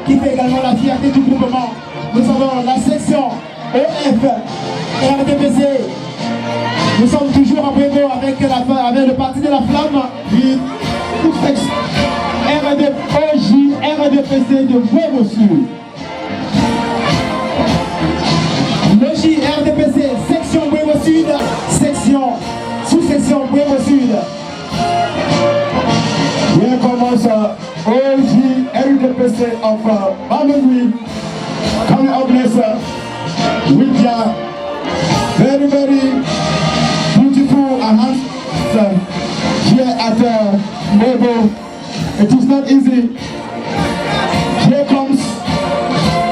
qui fait également la fierté du groupement. Nous avons la section OF, RDPC. Nous sommes toujours en Buebo avec le parti de la flamme. Oui. sous-section RDPC de Buebo Sud. Logis RDPC, section Buebo Sud, sous-section Buebo Sud. Here comes OG RDPC of Bamangui, coming up next with their very, very beautiful and handsome here at Buebo. It is not easy. Here comes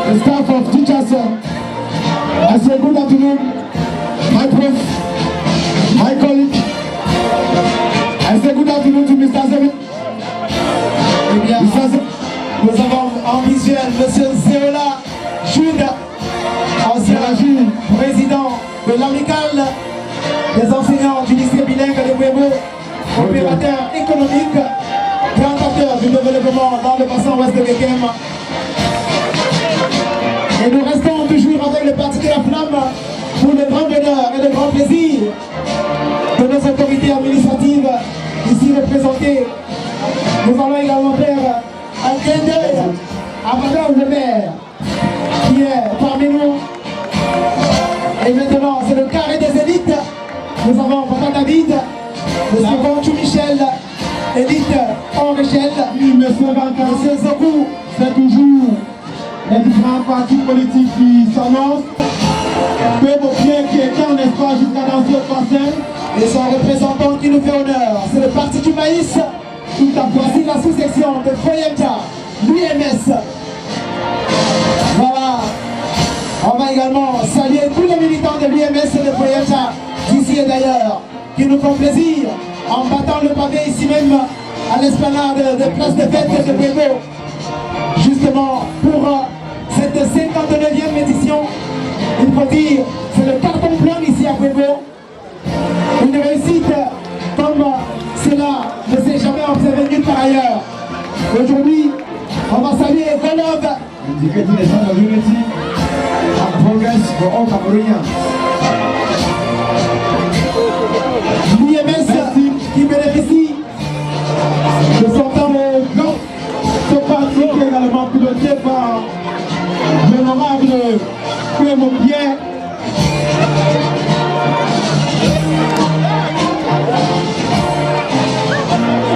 the staff of teachers. I say good afternoon, my prof, my colleague. I say good afternoon to Mr. Zemi. Eh bien, nous avons en visuel M. Zéola Jude, ancien président de l'amicale des enseignants du lycée bilingue de Buebo, opérateur économique, grand acteur du développement dans le bassin ouest de Kekem. Et nous restons toujours avec le parti de la flamme pour le grand bonheur et le grand plaisir de nos autorités administratives ici représentées. Nous allons également faire un clin d'œil à Madame le maire qui est parmi nous. Et maintenant, c'est le carré des élites. Nous avons Papa David, le second Chou Michel, élite hors échelle, monsieur Zokou. C'est toujours les différents partis politiques qui s'annoncent. Buebo bien qui est en espace jusqu'à dans ce bassin. Et son représentant qui nous fait honneur, c'est le parti du maïs. Tout à fait. Voici la sous-section de Foyenta, l'UMS. Voilà. On va également saluer tous les militants de l'UMS de Foyenta, d'ici et d'ailleurs, qui nous font plaisir en battant le pavé ici même à l'esplanade de Place de Fête de Buebo. Justement pour cette 59e édition, il faut dire, c'est le carton plein ici à Buebo. Une réussite comme cela ne s'est jamais observé nulle part ailleurs. Aujourd'hui, on va saluer Golog. L'UMS qui bénéficie de son temps long. Ce parti qui est également piloté par l'honorable Clément Pierre.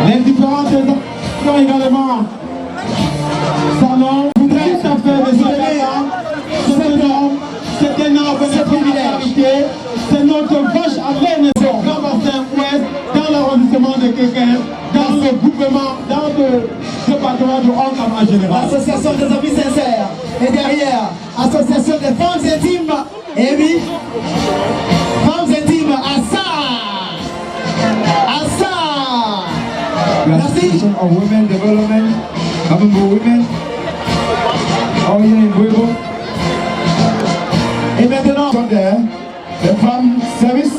Les différentes institutions également salon. Je voudrais tout à fait désolé, c'est un arbre de privilège. C'est notre vache à la maison, dans le bassin ouest, dans l'arrondissement de Kekem, dans le gouvernement, dans le département de Haut-Kam en général. L'association des amis sincères. Et derrière, association des femmes intimes. Et oui, femmes intimes, à ça. Merci. Of Women Development, Abambo Women, all here in Buebo. Et maintenant, the farm service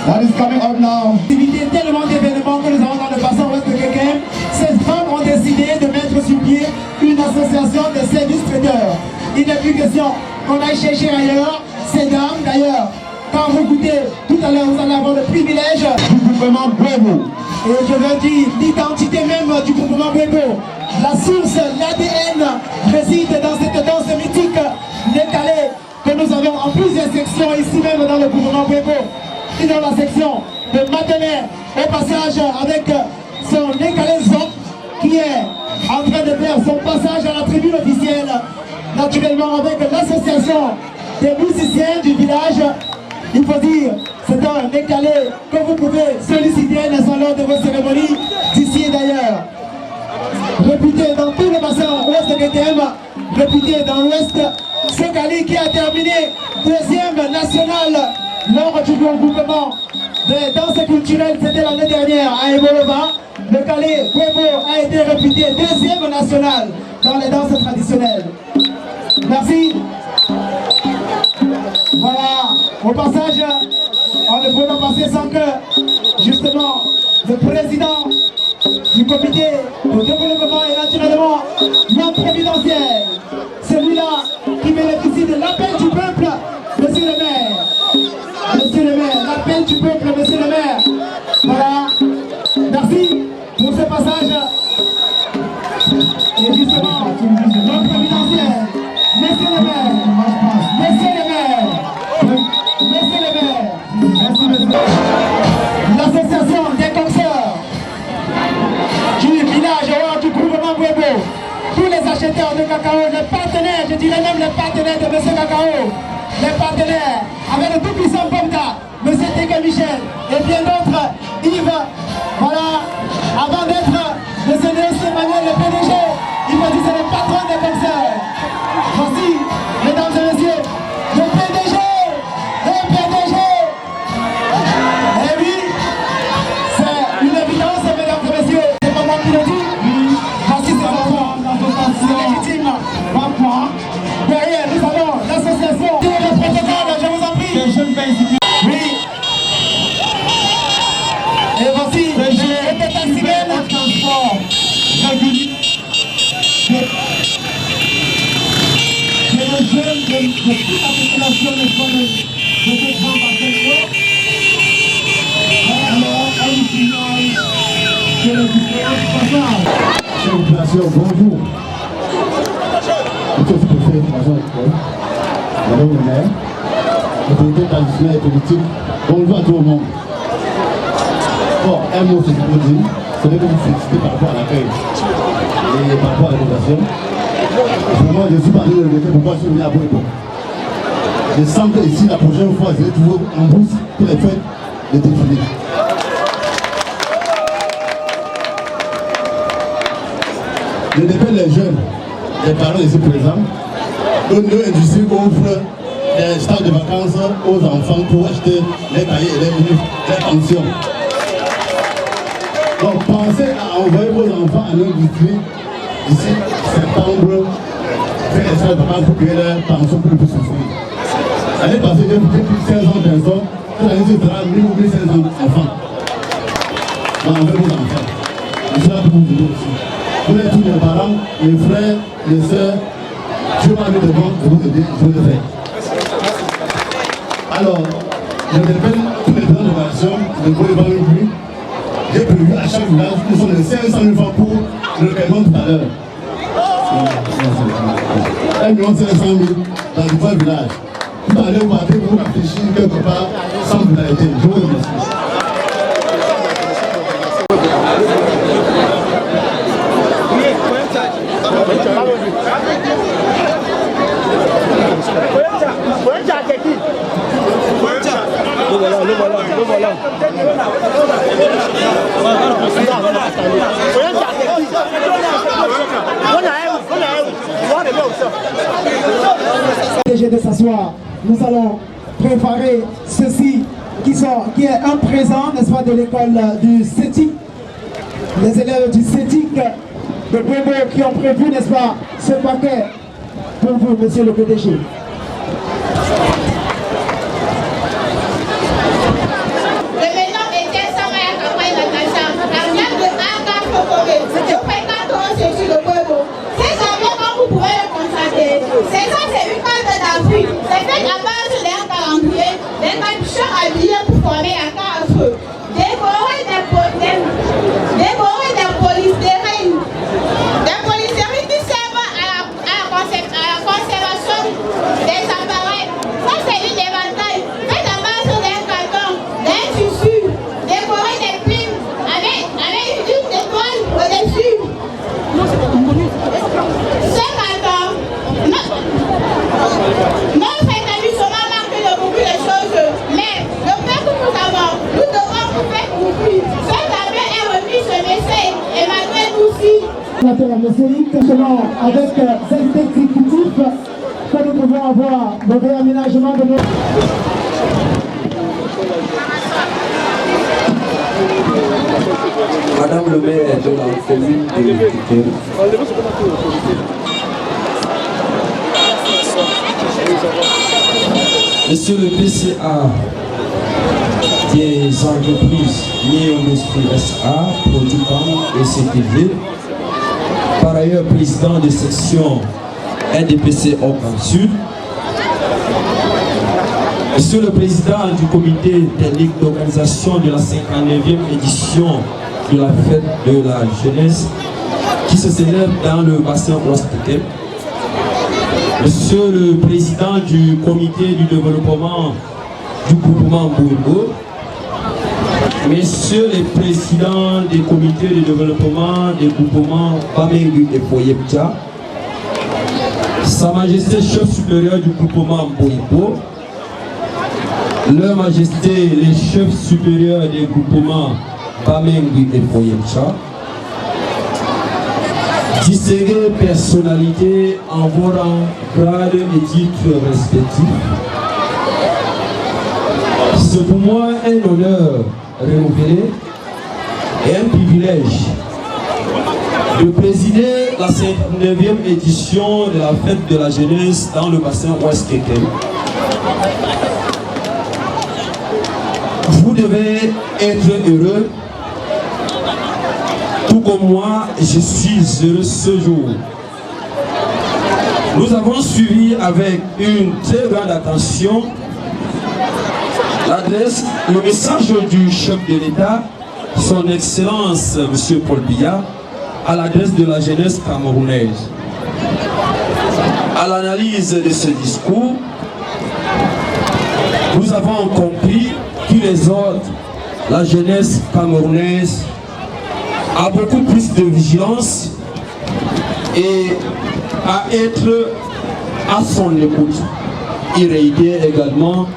that is coming up now. Il y a tellement d'événements que nous avons dans le bassin ouest de Kekem. Ces femmes ont décidé de mettre sur pied une association de services traiteurs. Il n'est plus question qu'on aille chercher ailleurs. Ces dames, d'ailleurs, quand vous goûtez, tout à l'heure, vous allez avoir le privilège du gouvernement Buebo. Et je veux dire, l'identité même du gouvernement Buebo. La source, l'ADN réside dans cette danse mythique décalée que nous avons en plusieurs sections ici même dans le gouvernement Buebo. Et dans la section de Matenet, au passage avec son décalé Zop qui est en train de faire son passage à la tribune officielle, naturellement avec l'association des musiciens du village. Il faut dire, c'est un décalé que vous pouvez solliciter lors de vos cérémonies d'ici et d'ailleurs. Réputé dans tout le bassin ouest de Kekem, réputé dans l'ouest, ce Kali qui a terminé deuxième national lors du regroupement des danses culturelles, c'était l'année dernière à Ebolova. Le Kali Buebo a été réputé deuxième national dans les danses traditionnelles. Merci. Voilà, au passage, on ne peut pas passer sans que, justement, le président du comité de développement est naturellement non présidentiel. Celui-là qui bénéficie de l'appel du peuple, monsieur le maire. Monsieur le maire, l'appel du peuple, monsieur le maire. Voilà, merci. Cacao, les partenaires, je dirais même les partenaires de M. Cacao, les partenaires, avec le tout puissant Bomda, M. Téké Michel et bien d'autres, Yves, voilà, avant d'être le CDS Emmanuel, le PDG, il faut dire c'est le patron des concerts. Voici, mesdames et messieurs, le PDG, le PDG. Eh oui, c'est une évidence, mesdames et messieurs, c'est pas moi qui le dis. Voici ses enfants, c'est légitime. Derrière, nous avons l'association et le protocole, je vous en prie. Les jeunes pays. Oui. Et voici, le taximène. Transport régulier. C'est le jeune de toute la population de ce grand bassin d'eau. Alors, hallucinant que le différence passage. Chère population, bonjour. Je suis préfet de l'agent école, madame le maire, autorité traditionnelle et politique, bonjour à tout le monde. Bon, un mot c'est pour dire, c'est vrai que vous félicitez par rapport à l'accueil et par rapport à l'éducation. Vraiment, je suis parti de l'éducation pour pouvoir se venir à Boébo. Je sens que ici, la prochaine fois, je vais toujours en brousse pour les fêtes de défilé. Je dépêche les jeunes, les parents ici présents, que nos industries offrent des stages de vacances aux enfants pour acheter les cahiers et les livres, les pensions. Donc pensez à envoyer vos enfants à l'industrie d'ici septembre, faire des stages de vacances pour payer leurs pensions pour ne plus souffrir. L'année passée, j'ai recruté plus de 500 personnes, cette année, ce sera 1000 ou 1500 enfants. Donc envoyez vos enfants. Je suis là pour vous aider aussi. Vous êtes tous les parents, les frères, les sœurs, je vais aller devant et vous aider, je vais le faire. Alors, je rappelle tous les plans de variation de Boébo Rugby. J'ai prévu à chaque village, nous sommes de 500 000 francs pour le paiement tout à l'heure. 1 500 000 dans différents villages. Tout à l'heure, vous partez pour réfléchir quelque part sans brutalité. Je vous remercie. De s'asseoir, nous allons préparer ceci qui est un présent, n'est-ce pas, de l'école du CETIC. Les élèves du CETIC de Boébo qui ont prévu, n'est-ce pas, ce paquet pour vous, monsieur le PDG. C'est fait à base d'un calendrier, des capuchons habillés pour former un cas à feu, décorés des polystyrènes, qui servent à la conservation des appareils. Ça, c'est une éventail fait à base d'un carton, d'un tissu, décoré des plumes avec une étoile au-dessus. Ce carton, notre établissement manque de beaucoup de choses, mais le peu que nous avons, nous devons vous faire compris. Ce tableau est remis ce message Emmanuel aussi. Avec cet exécutif que nous pouvons avoir le réaménagement de nos... Madame le maire de la commune de Kitero. Monsieur le PCA des entreprises Néo-Industrie SA, Produpam et CTV, par ailleurs président de section NDPC Organ Sud, Monsieur le président du comité technique d'organisation de la 59e édition de la fête de la jeunesse qui se célèbre dans le bassin ouest-est, Monsieur le président du comité du développement du groupement Boébo, Messieurs les présidents des comités de développement des groupements Baméru et Foyeptia, Sa Majesté chef supérieur du groupement Boibo, Leur Majesté les chefs supérieurs des groupements Bamengui et Foyemcha, distinguées personnalités en vos rangs, grades et titres respectifs, c'est pour moi un honneur renouvelé et un privilège de présider la 59e édition de la fête de la jeunesse dans le bassin Ouest Kékem. Vous devez être heureux, tout comme moi, je suis heureux ce jour. Nous avons suivi avec une très grande attention l'adresse, le message du chef de l'État, son Excellence M. Paul Biya, à l'adresse de la jeunesse camerounaise. À l'analyse de ce discours, nous avons compris qu'il exhorte la jeunesse camerounaise à beaucoup plus de vigilance et à être à son écoute. Il réitère également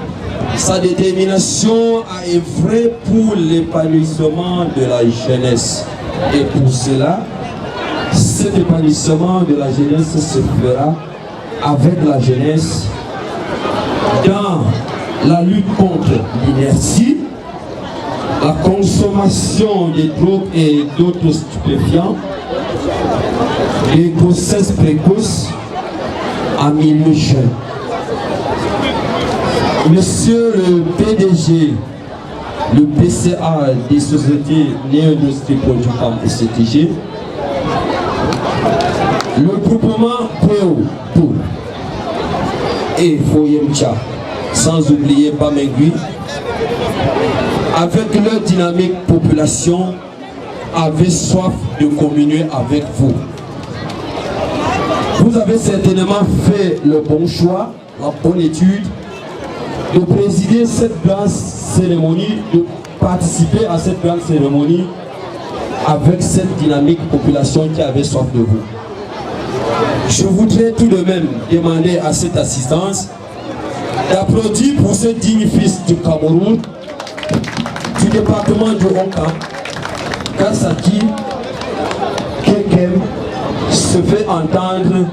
sa détermination à œuvrer pour l'épanouissement de la jeunesse. Et pour cela, cet épanouissement de la jeunesse se fera avec la jeunesse dans la lutte contre l'inertie, la consommation des drogues et d'autres stupéfiants, les grossesses précoces en milieu jeune. Monsieur le PDG, le PCA des sociétés Néo-Industrie Producam et CTG, le groupement PO et Foyemcha, sans oublier Bamengui, avec leur dynamique population, avait soif de communier avec vous. Vous avez certainement fait le bon choix, la bonne étude, de présider cette grande cérémonie, de participer à cette grande cérémonie avec cette dynamique population qui avait soif de vous. Je voudrais tout de même demander à cette assistance d'applaudir pour ce digne fils du Cameroun, du département du Honka, Kassaki, Kekem, se fait entendre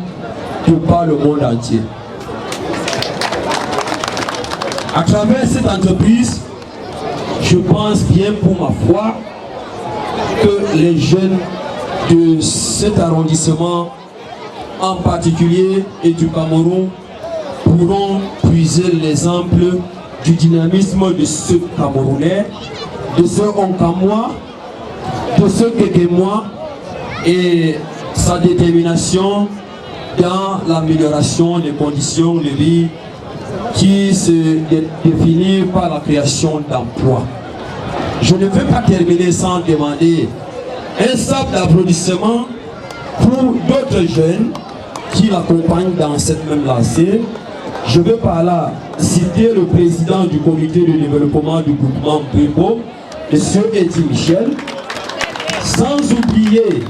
de par le monde entier. À travers cette entreprise, je pense bien pour ma foi que les jeunes de cet arrondissement en particulier et du Cameroun pourront puiser l'exemple du dynamisme de ce Camerounais, de ce Honkamois, de ce Kekemois et sa détermination dans l'amélioration des conditions de vie qui se définit par la création d'emplois. Je ne veux pas terminer sans demander un sable d'applaudissements pour d'autres jeunes qui l'accompagnent dans cette même lancée. Je veux par là citer le président du comité de développement du groupement Bribo, M. Eddie Michel, sans oublier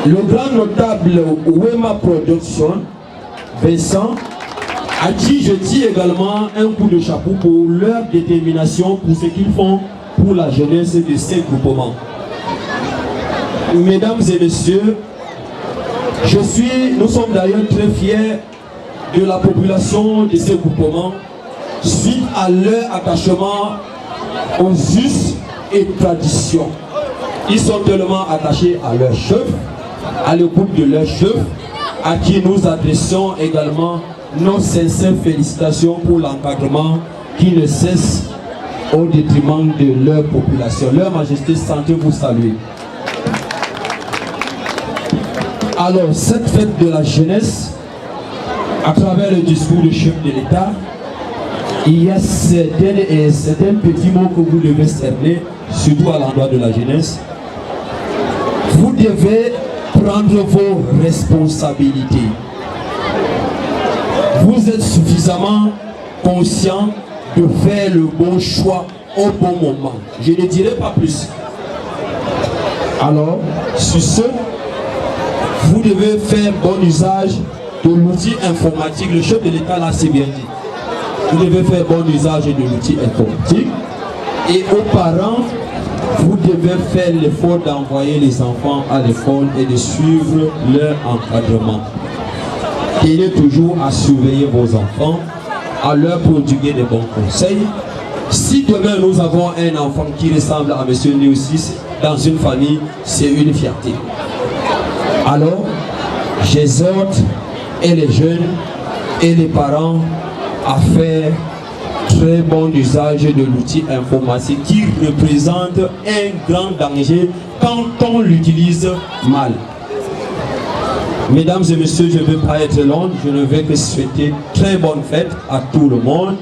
le grand notable Wema Production, Vincent, à qui je tire également un coup de chapeau pour leur détermination, pour ce qu'ils font pour la jeunesse de ces groupements. Mesdames et messieurs, nous sommes d'ailleurs très fiers de la population de ces groupements suite à leur attachement aux us et traditions. Ils sont tellement attachés à leur chef, à le groupe de leur chef, à qui nous adressons également nos sincères félicitations pour l'encadrement qui ne cesse au détriment de leur population. Leur Majesté, santé vous saluer. Alors, cette fête de la jeunesse, à travers le discours du chef de l'État, il y a certains petits mots que vous devez cerner, surtout à l'endroit de la jeunesse. Vous devez prendre vos responsabilités. Vous êtes suffisamment conscient de faire le bon choix au bon moment. Je ne dirai pas plus. Alors, sur ce, vous devez faire bon usage de l'outil informatique. Le chef de l'État l'a assez bien dit. Vous devez faire bon usage de l'outil informatique. Et aux parents, vous devez faire l'effort d'envoyer les enfants à l'école et de suivre leur encadrement. Tenez toujours à surveiller vos enfants, à leur prodiguer des bons conseils. Si demain nous avons un enfant qui ressemble à M. Néosis dans une famille, c'est une fierté. Alors, j'exhorte et les jeunes et les parents à faire très bon usage de l'outil informatique qui représente un grand danger quand on l'utilise mal. Mesdames et messieurs, je ne veux pas être long, je ne vais que souhaiter très bonne fête à tout le monde,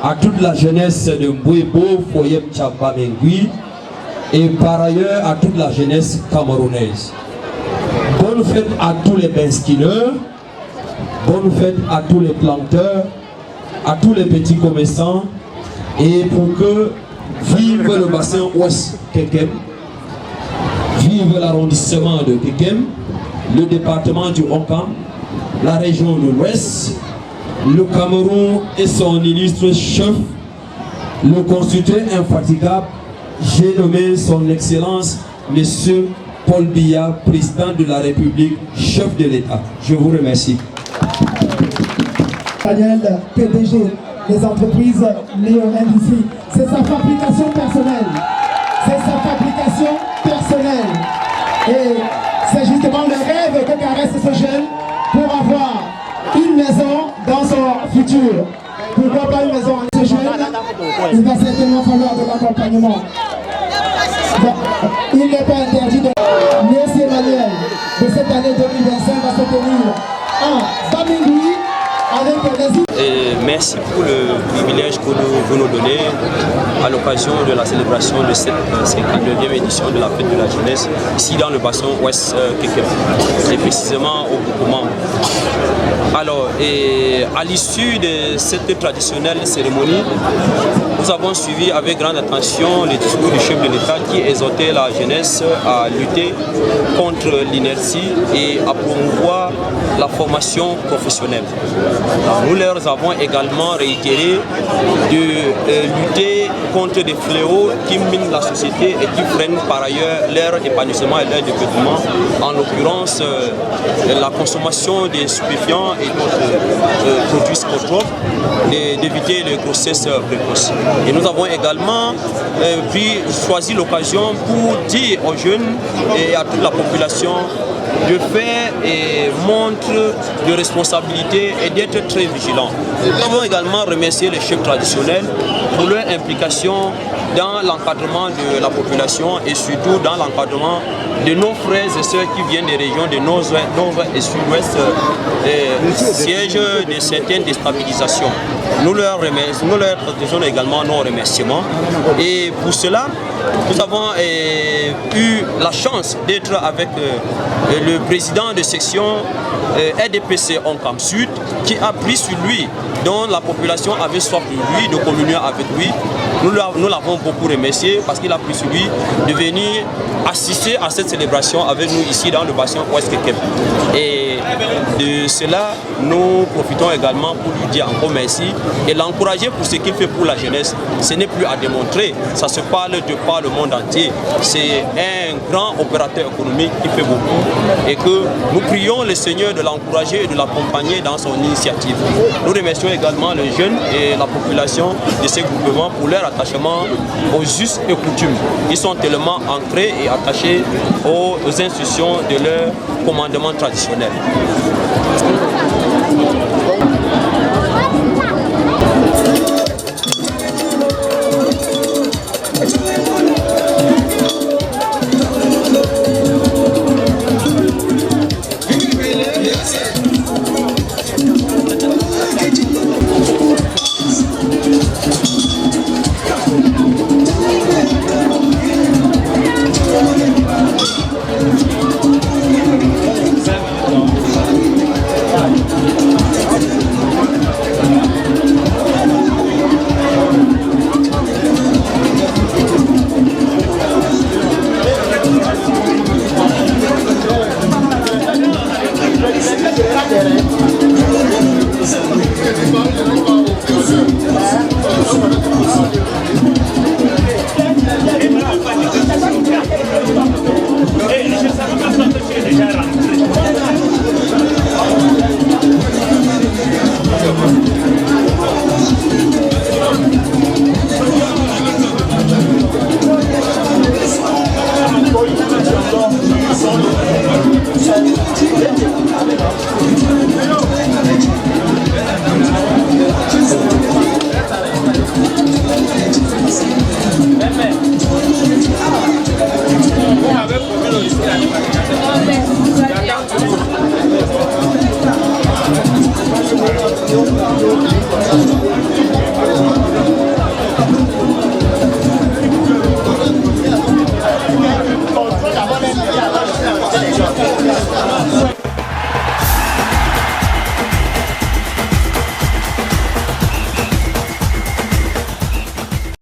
à toute la jeunesse de Mbouébo, Foyem Tchapa Mengui, et par ailleurs à toute la jeunesse camerounaise. Bonne fête à tous les baskineurs, bonne fête à tous les planteurs, à tous les petits commerçants, et pour que vive le bassin ouest Kekem, vive l'arrondissement de Kekem, le département du Onkam, la région de l'Ouest, le Cameroun et son illustre chef, le constructeur infatigable, j'ai nommé son Excellence, Monsieur Paul Biya, président de la République, chef de l'État. Je vous remercie. Daniel, PDG des entreprises Léon Industrie. C'est sa fabrication personnelle. C'est sa fabrication personnelle. Et c'est justement le rêve que caresse ce jeune pour avoir une maison dans son futur. Pourquoi pas une maison à ce jeune? Il va certainement falloir de l'accompagnement. Il n'est pas interdit de... Merci Emmanuel de cette année 2025 va se tenir en Bamingui. Et merci pour le privilège que vous nous donnez à l'occasion de la célébration de cette 59e édition de la fête de la jeunesse ici dans le bassin ouest Kekem et précisément au Boukoumam. Alors, et à l'issue de cette traditionnelle cérémonie, nous avons suivi avec grande attention les discours du chef de l'État qui exhortait la jeunesse à lutter contre l'inertie et à promouvoir la formation professionnelle. Nous leur avons également réitéré de lutter contre des fléaux qui minent la société et qui freinent par ailleurs leur épanouissement et leur développement, en l'occurrence la consommation des stupéfiants et d'autres produits psychotropes, d'éviter les grossesses précoces. Et nous avons également choisi l'occasion pour dire aux jeunes et à toute la population de faire montre de responsabilité et d'être très vigilants. Nous avons également remercié les chefs traditionnels pour leur implication dans l'encadrement de la population et surtout dans l'encadrement de nos frères et sœurs qui viennent des régions de nord et sud-ouest, sièges de certaines déstabilisations. Nous leur adressons également nos remerciements et pour cela, nous avons eu la chance d'être avec le président de section RDPC Onkam Sud qui a pris sur lui, dont la population avait soif de lui, de communier avec lui. Nous l'avons beaucoup remercié parce qu'il a pris sur lui de venir assister à cette célébration avec nous ici dans le bassin ouest Kekem. Et de cela, nous profitons également pour lui dire encore merci et l'encourager pour ce qu'il fait pour la jeunesse. Ce n'est plus à démontrer, ça se parle de par le monde entier. C'est un grand opérateur économique qui fait beaucoup et que nous prions le Seigneur de l'encourager et de l'accompagner dans son initiative. Nous remercions également les jeunes et la population de ces groupements pour leur attachement aux us et coutumes. Ils sont tellement ancrés et attachés aux institutions de leur commandement traditionnel.